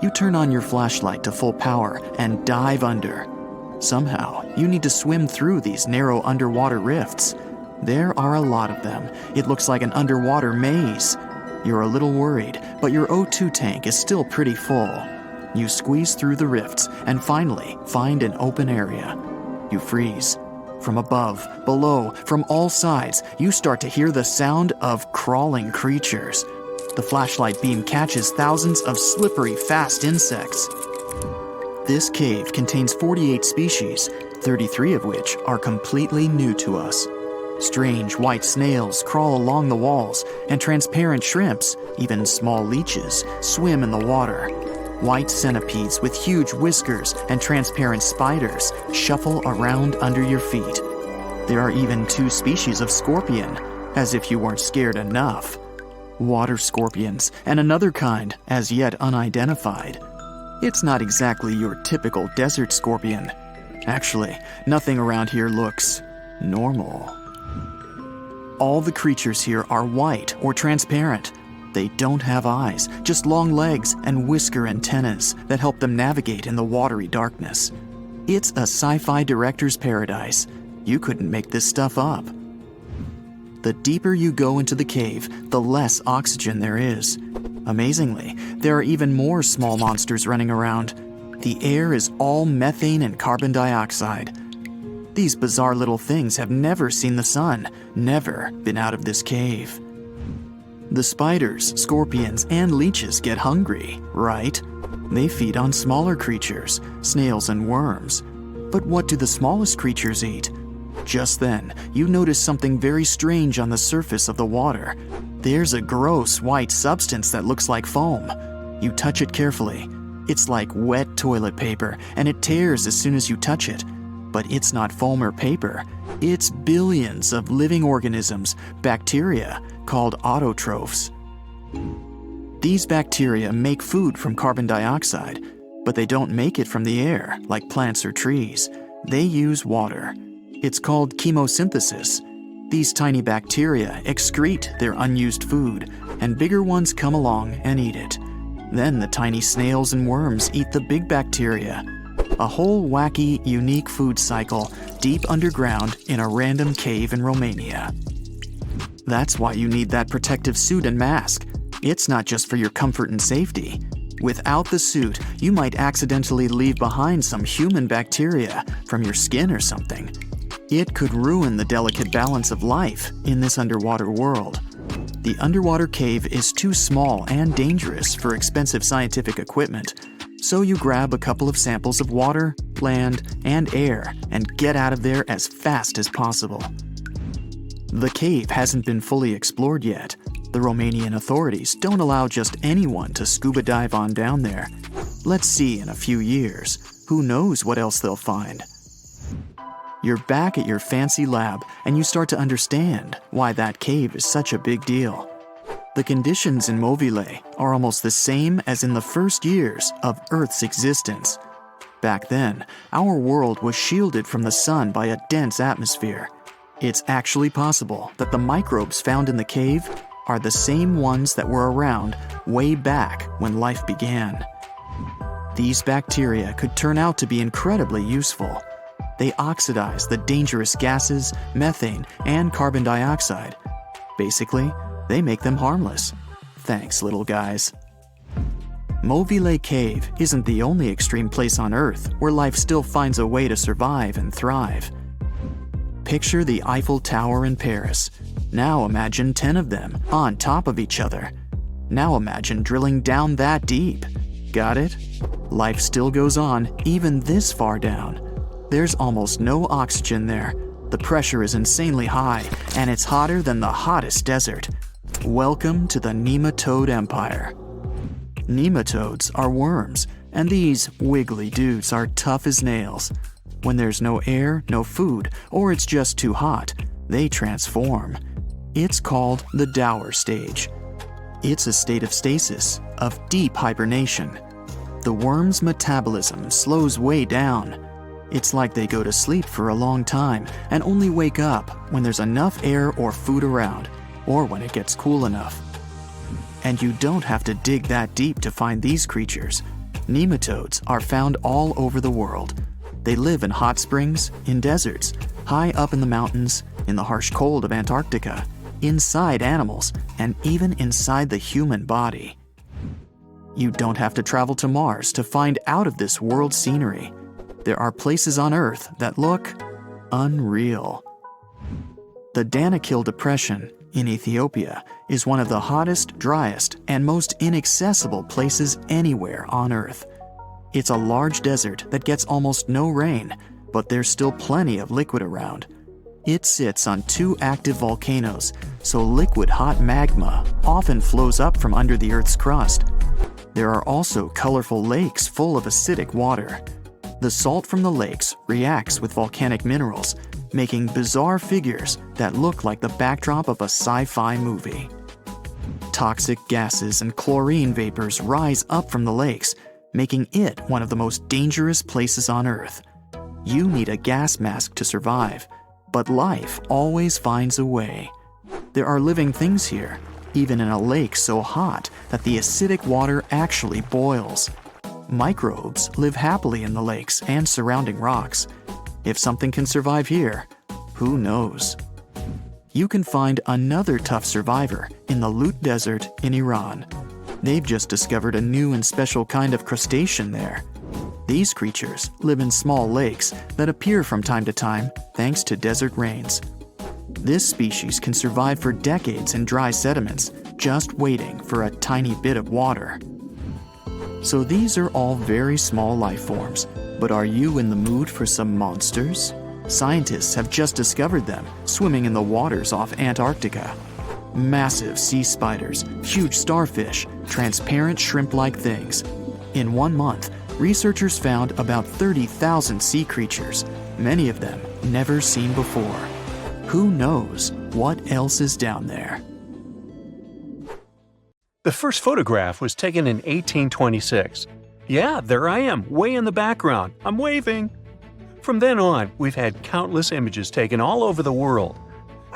You turn on your flashlight to full power and dive under. Somehow, you need to swim through these narrow underwater rifts. There are a lot of them. It looks like an underwater maze. You're a little worried, but your O2 tank is still pretty full. You squeeze through the rifts and finally find an open area. You freeze. From above, below, from all sides, you start to hear the sound of crawling creatures. The flashlight beam catches thousands of slippery, fast insects. This cave contains 48 species, 33 of which are completely new to us. Strange white snails crawl along the walls, and transparent shrimps, even small leeches, swim in the water. White centipedes with huge whiskers and transparent spiders shuffle around under your feet. There are even 2 species of scorpion, as if you weren't scared enough. Water scorpions, and another kind, as yet unidentified. It's not exactly your typical desert scorpion. Actually, nothing around here looks normal. All the creatures here are white or transparent. They don't have eyes, just long legs and whisker antennas that help them navigate in the watery darkness. It's a sci-fi director's paradise. You couldn't make this stuff up. The deeper you go into the cave, the less oxygen there is. Amazingly, there are even more small monsters running around. The air is all methane and carbon dioxide. These bizarre little things have never seen the sun, never been out of this cave. The spiders, scorpions, and leeches get hungry, right? They feed on smaller creatures, snails and worms. But what do the smallest creatures eat? Just then, you notice something very strange on the surface of the water. There's a gross white substance that looks like foam. You touch it carefully. It's like wet toilet paper, and it tears as soon as you touch it. But it's not foam or paper. It's billions of living organisms, bacteria, called autotrophs. These bacteria make food from carbon dioxide, but they don't make it from the air like plants or trees. They use water. It's called chemosynthesis. These tiny bacteria excrete their unused food, and bigger ones come along and eat it. Then the tiny snails and worms eat the big bacteria. A whole wacky, unique food cycle deep underground in a random cave in Romania. That's why you need that protective suit and mask. It's not just for your comfort and safety. Without the suit, you might accidentally leave behind some human bacteria from your skin or something. It could ruin the delicate balance of life in this underwater world. The underwater cave is too small and dangerous for expensive scientific equipment, so you grab a couple of samples of water, land, and air and get out of there as fast as possible. The cave hasn't been fully explored yet. The Romanian authorities don't allow just anyone to scuba dive on down there. Let's see in a few years. Who knows what else they'll find? You're back at your fancy lab, and you start to understand why that cave is such a big deal. The conditions in Mobile are almost the same as in the first years of Earth's existence. Back then, our world was shielded from the sun by a dense atmosphere. It's actually possible that the microbes found in the cave are the same ones that were around way back when life began. These bacteria could turn out to be incredibly useful. They oxidize the dangerous gases, methane, and carbon dioxide. Basically, they make them harmless. Thanks, little guys. Mobile Cave isn't the only extreme place on Earth where life still finds a way to survive and thrive. Picture the Eiffel Tower in Paris. Now imagine 10 of them on top of each other. Now imagine drilling down that deep. Got it? Life still goes on even this far down. There's almost no oxygen there. The pressure is insanely high, and it's hotter than the hottest desert. Welcome to the nematode empire. Nematodes are worms, and these wiggly dudes are tough as nails. When there's no air, no food, or it's just too hot, they transform. It's called the Dower stage. It's a state of stasis, of deep hibernation. The worm's metabolism slows way down. It's like they go to sleep for a long time and only wake up when there's enough air or food around, or when it gets cool enough. And you don't have to dig that deep to find these creatures. Nematodes are found all over the world. They live in hot springs, in deserts, high up in the mountains, in the harsh cold of Antarctica, inside animals, and even inside the human body. You don't have to travel to Mars to find out of this world scenery. There are places on Earth that look unreal. The Danakil Depression in Ethiopia is one of the hottest, driest, and most inaccessible places anywhere on Earth. It's a large desert that gets almost no rain, but there's still plenty of liquid around. It sits on two active volcanoes, so liquid hot magma often flows up from under the Earth's crust. There are also colorful lakes full of acidic water. The salt from the lakes reacts with volcanic minerals, making bizarre figures that look like the backdrop of a sci-fi movie. Toxic gases and chlorine vapors rise up from the lakes, making it one of the most dangerous places on Earth. You need a gas mask to survive, but life always finds a way. There are living things here, even in a lake so hot that the acidic water actually boils. Microbes live happily in the lakes and surrounding rocks. If something can survive here, who knows? You can find another tough survivor in the Lut Desert in Iran. They've just discovered a new and special kind of crustacean there. These creatures live in small lakes that appear from time to time thanks to desert rains. This species can survive for decades in dry sediments, just waiting for a tiny bit of water. So these are all very small life forms, but are you in the mood for some monsters? Scientists have just discovered them swimming in the waters off Antarctica. Massive sea spiders, huge starfish, transparent shrimp-like things. In 1 month, researchers found about 30,000 sea creatures, many of them never seen before. Who knows what else is down there? The first photograph was taken in 1826. Yeah, there I am, way in the background. I'm waving. From then on, we've had countless images taken all over the world.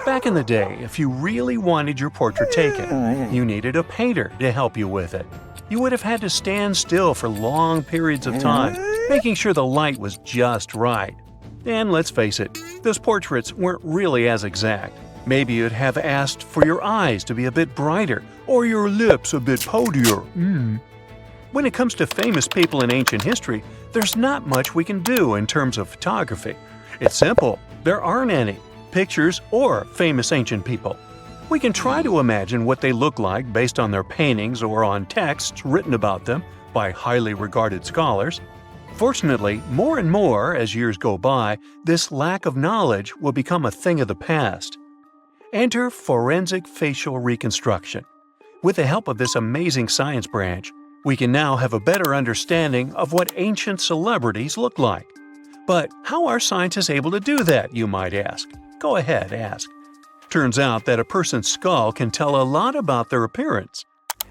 Back in the day, if you really wanted your portrait taken, you needed a painter to help you with it. You would have had to stand still for long periods of time, making sure the light was just right. And let's face it, those portraits weren't really as exact. Maybe you'd have asked for your eyes to be a bit brighter, or your lips a bit podier. When it comes to famous people in ancient history, there's not much we can do in terms of photography. It's simple. There aren't any pictures or famous ancient people. We can try to imagine what they look like based on their paintings or on texts written about them by highly regarded scholars. Fortunately, more and more as years go by, this lack of knowledge will become a thing of the past. Enter forensic facial reconstruction. With the help of this amazing science branch, we can now have a better understanding of what ancient celebrities look like. But how are scientists able to do that, you might ask? Go ahead, ask. Turns out that a person's skull can tell a lot about their appearance.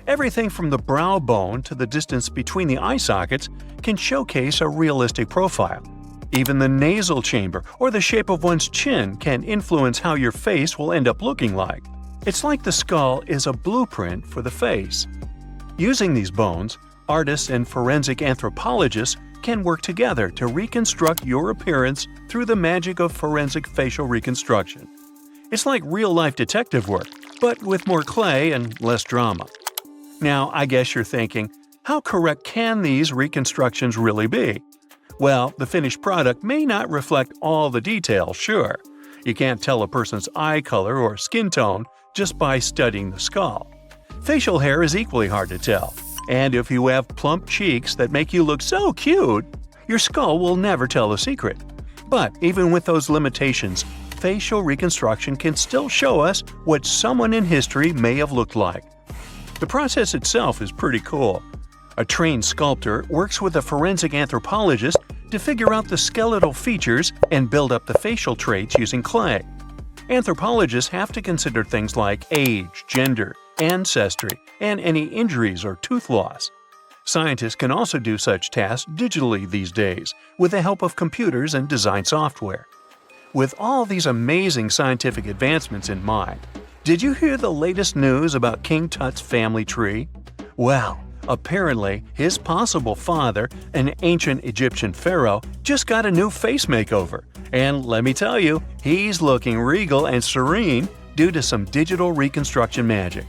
Everything from the brow bone to the distance between the eye sockets can showcase a realistic profile. Even the nasal chamber or the shape of one's chin can influence how your face will end up looking like. It's like the skull is a blueprint for the face. Using these bones, artists and forensic anthropologists can work together to reconstruct your appearance through the magic of forensic facial reconstruction. It's like real-life detective work, but with more clay and less drama. Now, I guess you're thinking, how correct can these reconstructions really be? Well, the finished product may not reflect all the details, sure. You can't tell a person's eye color or skin tone just by studying the skull. Facial hair is equally hard to tell, and if you have plump cheeks that make you look so cute, your skull will never tell the secret. But even with those limitations, facial reconstruction can still show us what someone in history may have looked like. The process itself is pretty cool. A trained sculptor works with a forensic anthropologist to figure out the skeletal features and build up the facial traits using clay. Anthropologists have to consider things like age, gender, ancestry, and any injuries or tooth loss. Scientists can also do such tasks digitally these days with the help of computers and design software. With all these amazing scientific advancements in mind, did you hear the latest news about King Tut's family tree? Well, apparently his possible father, an ancient Egyptian pharaoh, just got a new face makeover. And let me tell you, he's looking regal and serene due to some digital reconstruction magic.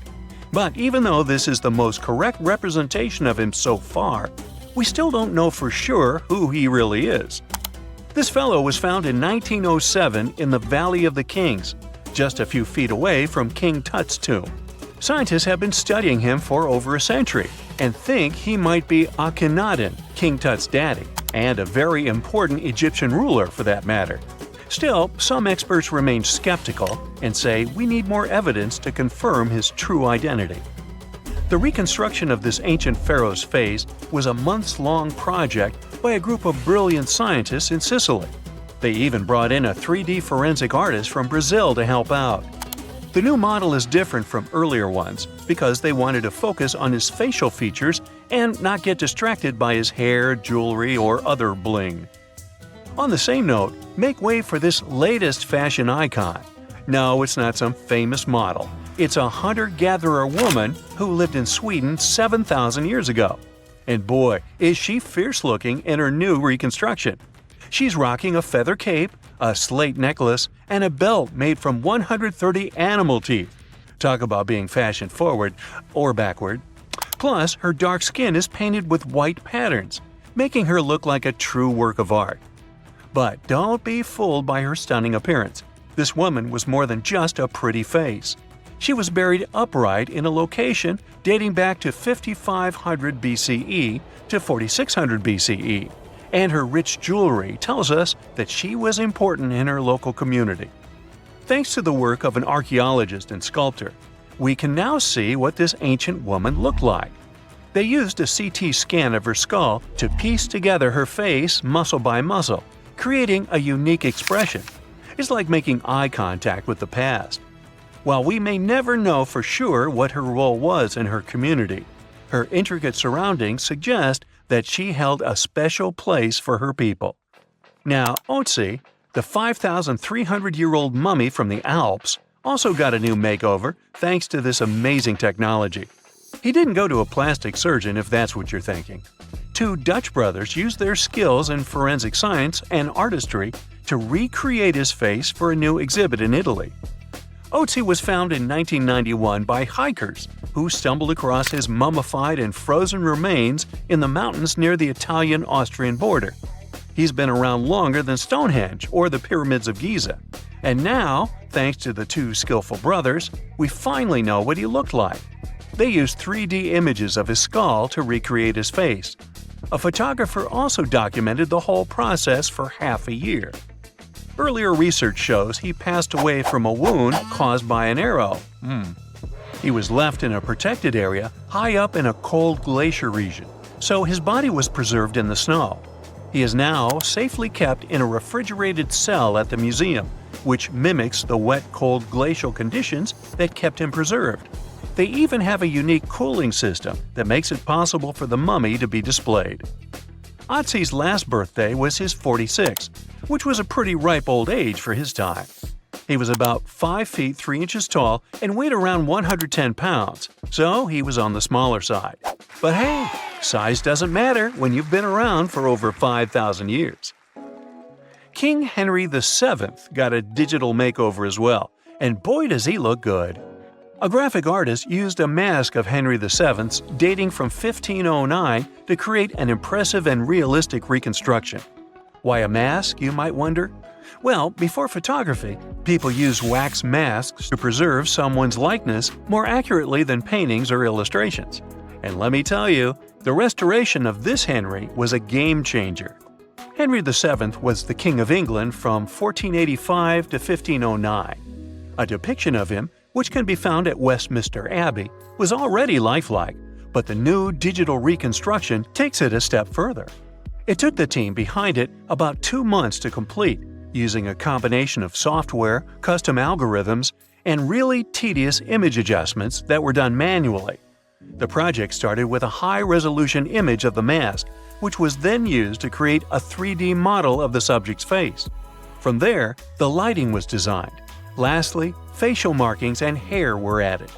But even though this is the most correct representation of him so far, we still don't know for sure who he really is. This fellow was found in 1907 in the Valley of the Kings, just a few feet away from King Tut's tomb. Scientists have been studying him for over a century and think he might be Akhenaten, King Tut's daddy, and a very important Egyptian ruler for that matter. Still, some experts remain skeptical and say we need more evidence to confirm his true identity. The reconstruction of this ancient pharaoh's face was a months-long project by a group of brilliant scientists in Sicily. They even brought in a 3D forensic artist from Brazil to help out. The new model is different from earlier ones because they wanted to focus on his facial features and not get distracted by his hair, jewelry, or other bling. On the same note, make way for this latest fashion icon. No, it's not some famous model. It's a hunter-gatherer woman who lived in Sweden 7,000 years ago. And boy, is she fierce-looking in her new reconstruction. She's rocking a feather cape, a slate necklace, and a belt made from 130 animal teeth. Talk about being fashion-forward or backward. Plus, her dark skin is painted with white patterns, making her look like a true work of art. But don't be fooled by her stunning appearance. This woman was more than just a pretty face. She was buried upright in a location dating back to 5500 BCE to 4600 BCE, and her rich jewelry tells us that she was important in her local community. Thanks to the work of an archaeologist and sculptor, we can now see what this ancient woman looked like. They used a CT scan of her skull to piece together her face muscle by muscle, creating a unique expression. It's like making eye contact with the past. While we may never know for sure what her role was in her community, her intricate surroundings suggest that she held a special place for her people. Now, Otzi, the 5,300-year-old mummy from the Alps, also got a new makeover thanks to this amazing technology. He didn't go to a plastic surgeon if that's what you're thinking. Two Dutch brothers used their skills in forensic science and artistry to recreate his face for a new exhibit in Italy. Otzi was found in 1991 by hikers who stumbled across his mummified and frozen remains in the mountains near the Italian-Austrian border. He's been around longer than Stonehenge or the pyramids of Giza. And now, thanks to the two skillful brothers, we finally know what he looked like. They used 3D images of his skull to recreate his face. A photographer also documented the whole process for half a year. Earlier research shows he passed away from a wound caused by an arrow. He was left in a protected area high up in a cold glacier region, so his body was preserved in the snow. He is now safely kept in a refrigerated cell at the museum, which mimics the wet, cold glacial conditions that kept him preserved. They even have a unique cooling system that makes it possible for the mummy to be displayed. Otzi's last birthday was his 46th, which was a pretty ripe old age for his time. He was about 5 feet 3 inches tall and weighed around 110 pounds, so he was on the smaller side. But hey, size doesn't matter when you've been around for over 5,000 years. King Henry VII got a digital makeover as well, and boy does he look good. A graphic artist used a mask of Henry VII's dating from 1509 to create an impressive and realistic reconstruction. Why a mask, you might wonder? Well, before photography, people used wax masks to preserve someone's likeness more accurately than paintings or illustrations. And let me tell you, the restoration of this Henry was a game changer. Henry VII was the King of England from 1485 to 1509. A depiction of him, which can be found at Westminster Abbey, was already lifelike, but the new digital reconstruction takes it a step further. It took the team behind it about 2 months to complete, using a combination of software, custom algorithms, and really tedious image adjustments that were done manually. The project started with a high-resolution image of the mask, which was then used to create a 3D model of the subject's face. From there, the lighting was designed. Lastly, facial markings and hair were added.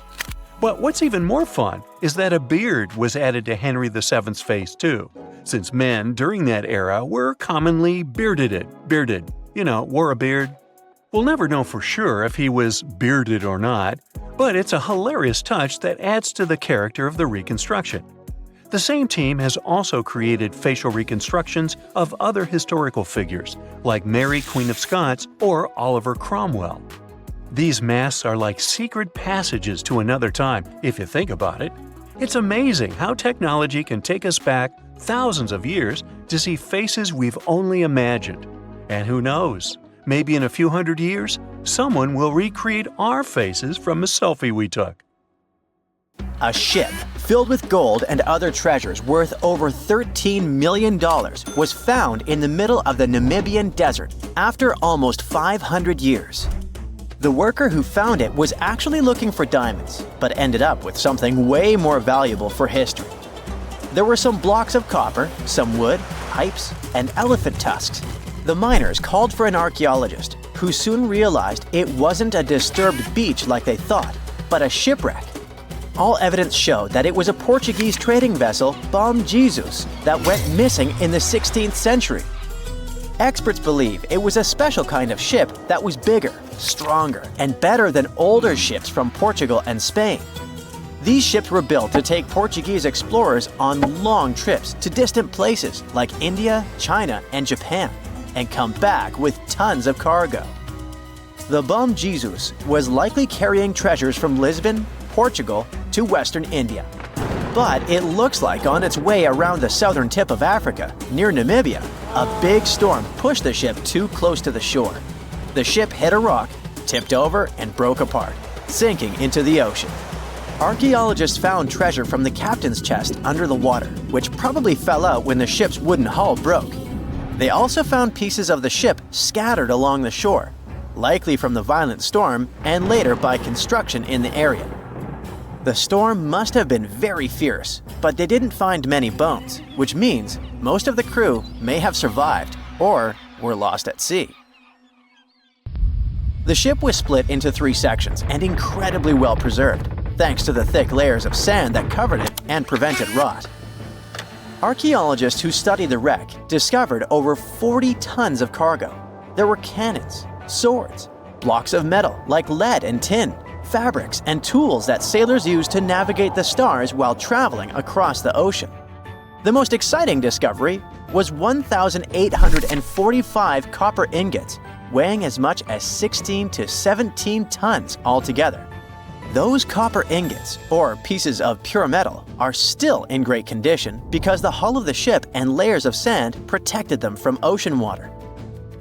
But what's even more fun is that a beard was added to Henry VII's face too, since men during that era were commonly bearded, wore a beard. We'll never know for sure if he was bearded or not, but it's a hilarious touch that adds to the character of the reconstruction. The same team has also created facial reconstructions of other historical figures, like Mary, Queen of Scots, or Oliver Cromwell. These masks are like secret passages to another time, if you think about it. It's amazing how technology can take us back thousands of years to see faces we've only imagined. And who knows, maybe in a few hundred years, someone will recreate our faces from a selfie we took. A ship filled with gold and other treasures worth over $13 million was found in the middle of the Namibian desert after almost 500 years. The worker who found it was actually looking for diamonds, but ended up with something way more valuable for history. There were some blocks of copper, some wood, pipes, and elephant tusks. The miners called for an archaeologist, who soon realized it wasn't a disturbed beach like they thought, but a shipwreck. All evidence showed that it was a Portuguese trading vessel, Bom Jesus, that went missing in the 16th century. Experts believe it was a special kind of ship that was bigger, stronger, and better than older ships from Portugal and Spain. These ships were built to take Portuguese explorers on long trips to distant places like India, China, and Japan, and come back with tons of cargo. The Bom Jesus was likely carrying treasures from Lisbon, Portugal, to Western India. But it looks like on its way around the southern tip of Africa, near Namibia, a big storm pushed the ship too close to the shore. The ship hit a rock, tipped over, and broke apart, sinking into the ocean. Archaeologists found treasure from the captain's chest under the water, which probably fell out when the ship's wooden hull broke. They also found pieces of the ship scattered along the shore, likely from the violent storm and later by construction in the area. The storm must have been very fierce, but they didn't find many bones, which means most of the crew may have survived or were lost at sea. The ship was split into 3 sections and incredibly well preserved, thanks to the thick layers of sand that covered it and prevented rot. Archaeologists who studied the wreck discovered over 40 tons of cargo. There were cannons, swords, blocks of metal like lead and tin, fabrics, and tools that sailors used to navigate the stars while traveling across the ocean. The most exciting discovery was 1,845 copper ingots, weighing as much as 16 to 17 tons altogether. Those copper ingots, or pieces of pure metal, are still in great condition because the hull of the ship and layers of sand protected them from ocean water.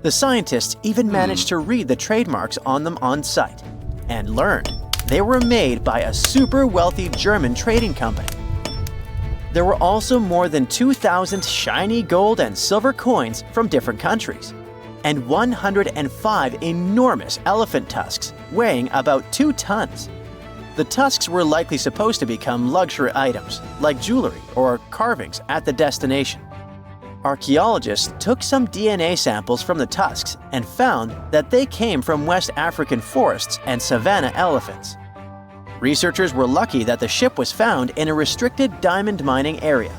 The scientists even managed to read the trademarks on them on site, and learned they were made by a super wealthy German trading company. There were also more than 2,000 shiny gold and silver coins from different countries, and 105 enormous elephant tusks weighing about 2 tons. The tusks were likely supposed to become luxury items, like jewelry or carvings at the destination. Archaeologists took some DNA samples from the tusks and found that they came from West African forests and savanna elephants. Researchers were lucky that the ship was found in a restricted diamond mining area.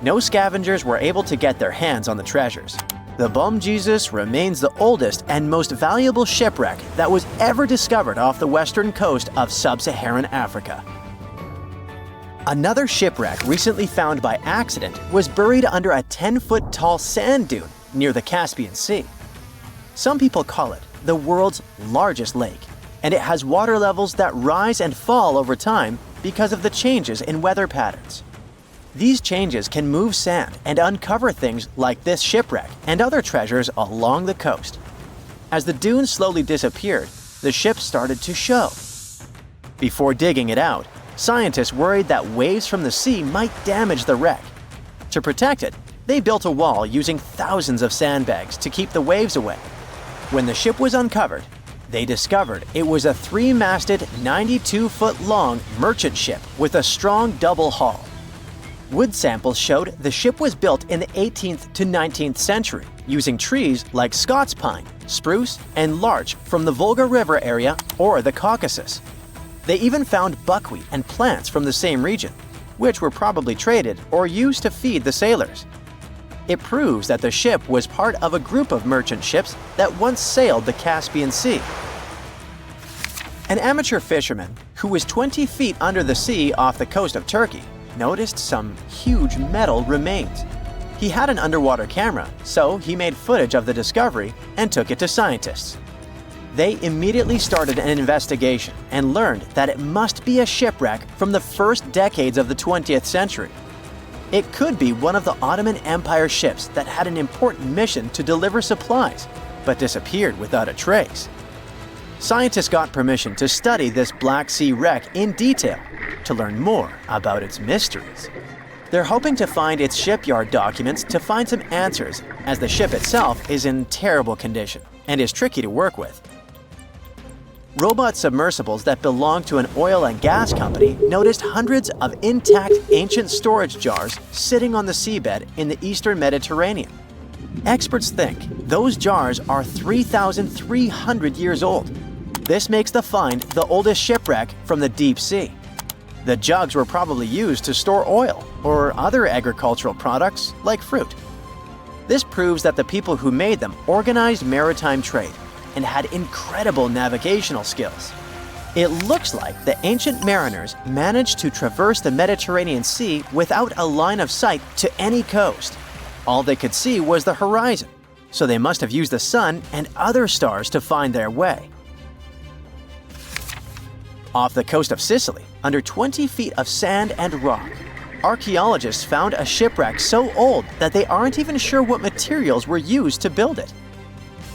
No scavengers were able to get their hands on the treasures. The Bom Jesus remains the oldest and most valuable shipwreck that was ever discovered off the western coast of sub-Saharan Africa. Another shipwreck recently found by accident was buried under a 10-foot tall sand dune near the Caspian Sea. Some people call it the world's largest lake, and it has water levels that rise and fall over time because of the changes in weather patterns. These changes can move sand and uncover things like this shipwreck and other treasures along the coast. As the dune slowly disappeared, the ship started to show. Before digging it out, scientists worried that waves from the sea might damage the wreck. To protect it, they built a wall using thousands of sandbags to keep the waves away. When the ship was uncovered, they discovered it was a 3-masted, 92-foot-long merchant ship with a strong double hull. Wood samples showed the ship was built in the 18th to 19th century using trees like Scots pine, spruce, and larch from the Volga River area or the Caucasus. They even found buckwheat and plants from the same region, which were probably traded or used to feed the sailors. It proves that the ship was part of a group of merchant ships that once sailed the Caspian Sea. An amateur fisherman who was 20 feet under the sea off the coast of Turkey noticed some huge metal remains. He had an underwater camera, so he made footage of the discovery and took it to scientists. They immediately started an investigation and learned that it must be a shipwreck from the first decades of the 20th century. It could be one of the Ottoman Empire ships that had an important mission to deliver supplies, but disappeared without a trace. Scientists got permission to study this Black Sea wreck in detail to learn more about its mysteries. They're hoping to find its shipyard documents to find some answers, as the ship itself is in terrible condition and is tricky to work with. Robot submersibles that belong to an oil and gas company noticed hundreds of intact ancient storage jars sitting on the seabed in the eastern Mediterranean. Experts think those jars are 3,300 years old. This makes the find the oldest shipwreck from the deep sea. The jugs were probably used to store oil or other agricultural products like fruit. This proves that the people who made them organized maritime trade and had incredible navigational skills. It looks like the ancient mariners managed to traverse the Mediterranean Sea without a line of sight to any coast. All they could see was the horizon, so they must have used the sun and other stars to find their way. Off the coast of Sicily, under 20 feet of sand and rock, archaeologists found a shipwreck so old that they aren't even sure what materials were used to build it.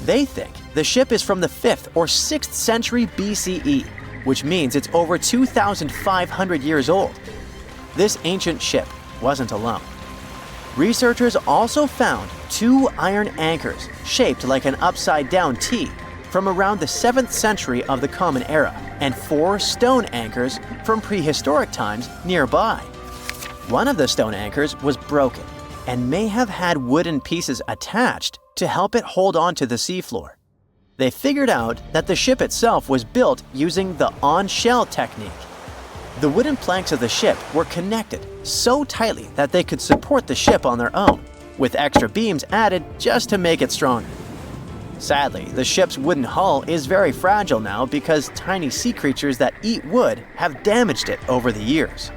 They think the ship is from the 5th or 6th century BCE, which means it's over 2,500 years old. This ancient ship wasn't alone. Researchers also found 2 iron anchors shaped like an upside-down T from around the 7th century of the Common Era, and 4 stone anchors from prehistoric times nearby. One of the stone anchors was broken and may have had wooden pieces attached to help it hold on to the seafloor. They figured out that the ship itself was built using the on-shell technique. The wooden planks of the ship were connected so tightly that they could support the ship on their own, with extra beams added just to make it stronger. Sadly, the ship's wooden hull is very fragile now because tiny sea creatures that eat wood have damaged it over the years.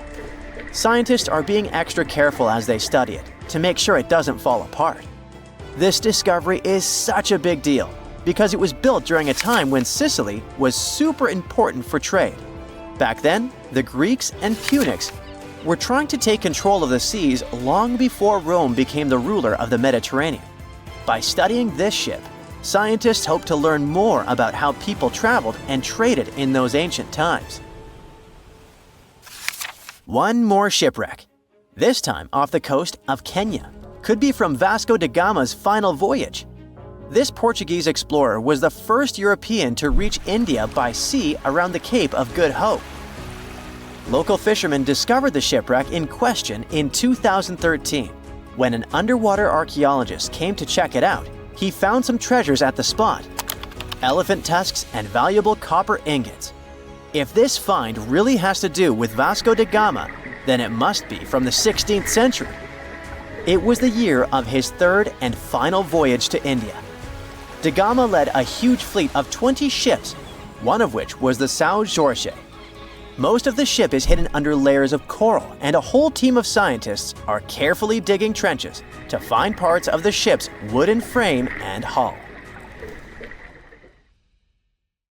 Scientists are being extra careful as they study it to make sure it doesn't fall apart. This discovery is such a big deal because it was built during a time when Sicily was super important for trade. Back then, the Greeks and Punics were trying to take control of the seas long before Rome became the ruler of the Mediterranean. By studying this ship, scientists hope to learn more about how people traveled and traded in those ancient times. One more shipwreck, this time off the coast of Kenya. Could be from Vasco da Gama's final voyage. This Portuguese explorer was the first European to reach India by sea around the Cape of Good Hope. Local fishermen discovered the shipwreck in question in 2013. When an underwater archaeologist came to check it out, he found some treasures at the spot: elephant tusks and valuable copper ingots. If this find really has to do with Vasco da Gama, then it must be from the 16th century. It was the year of his 3rd and final voyage to India. Da Gama led a huge fleet of 20 ships, one of which was the São Jorge. Most of the ship is hidden under layers of coral, and a whole team of scientists are carefully digging trenches to find parts of the ship's wooden frame and hull.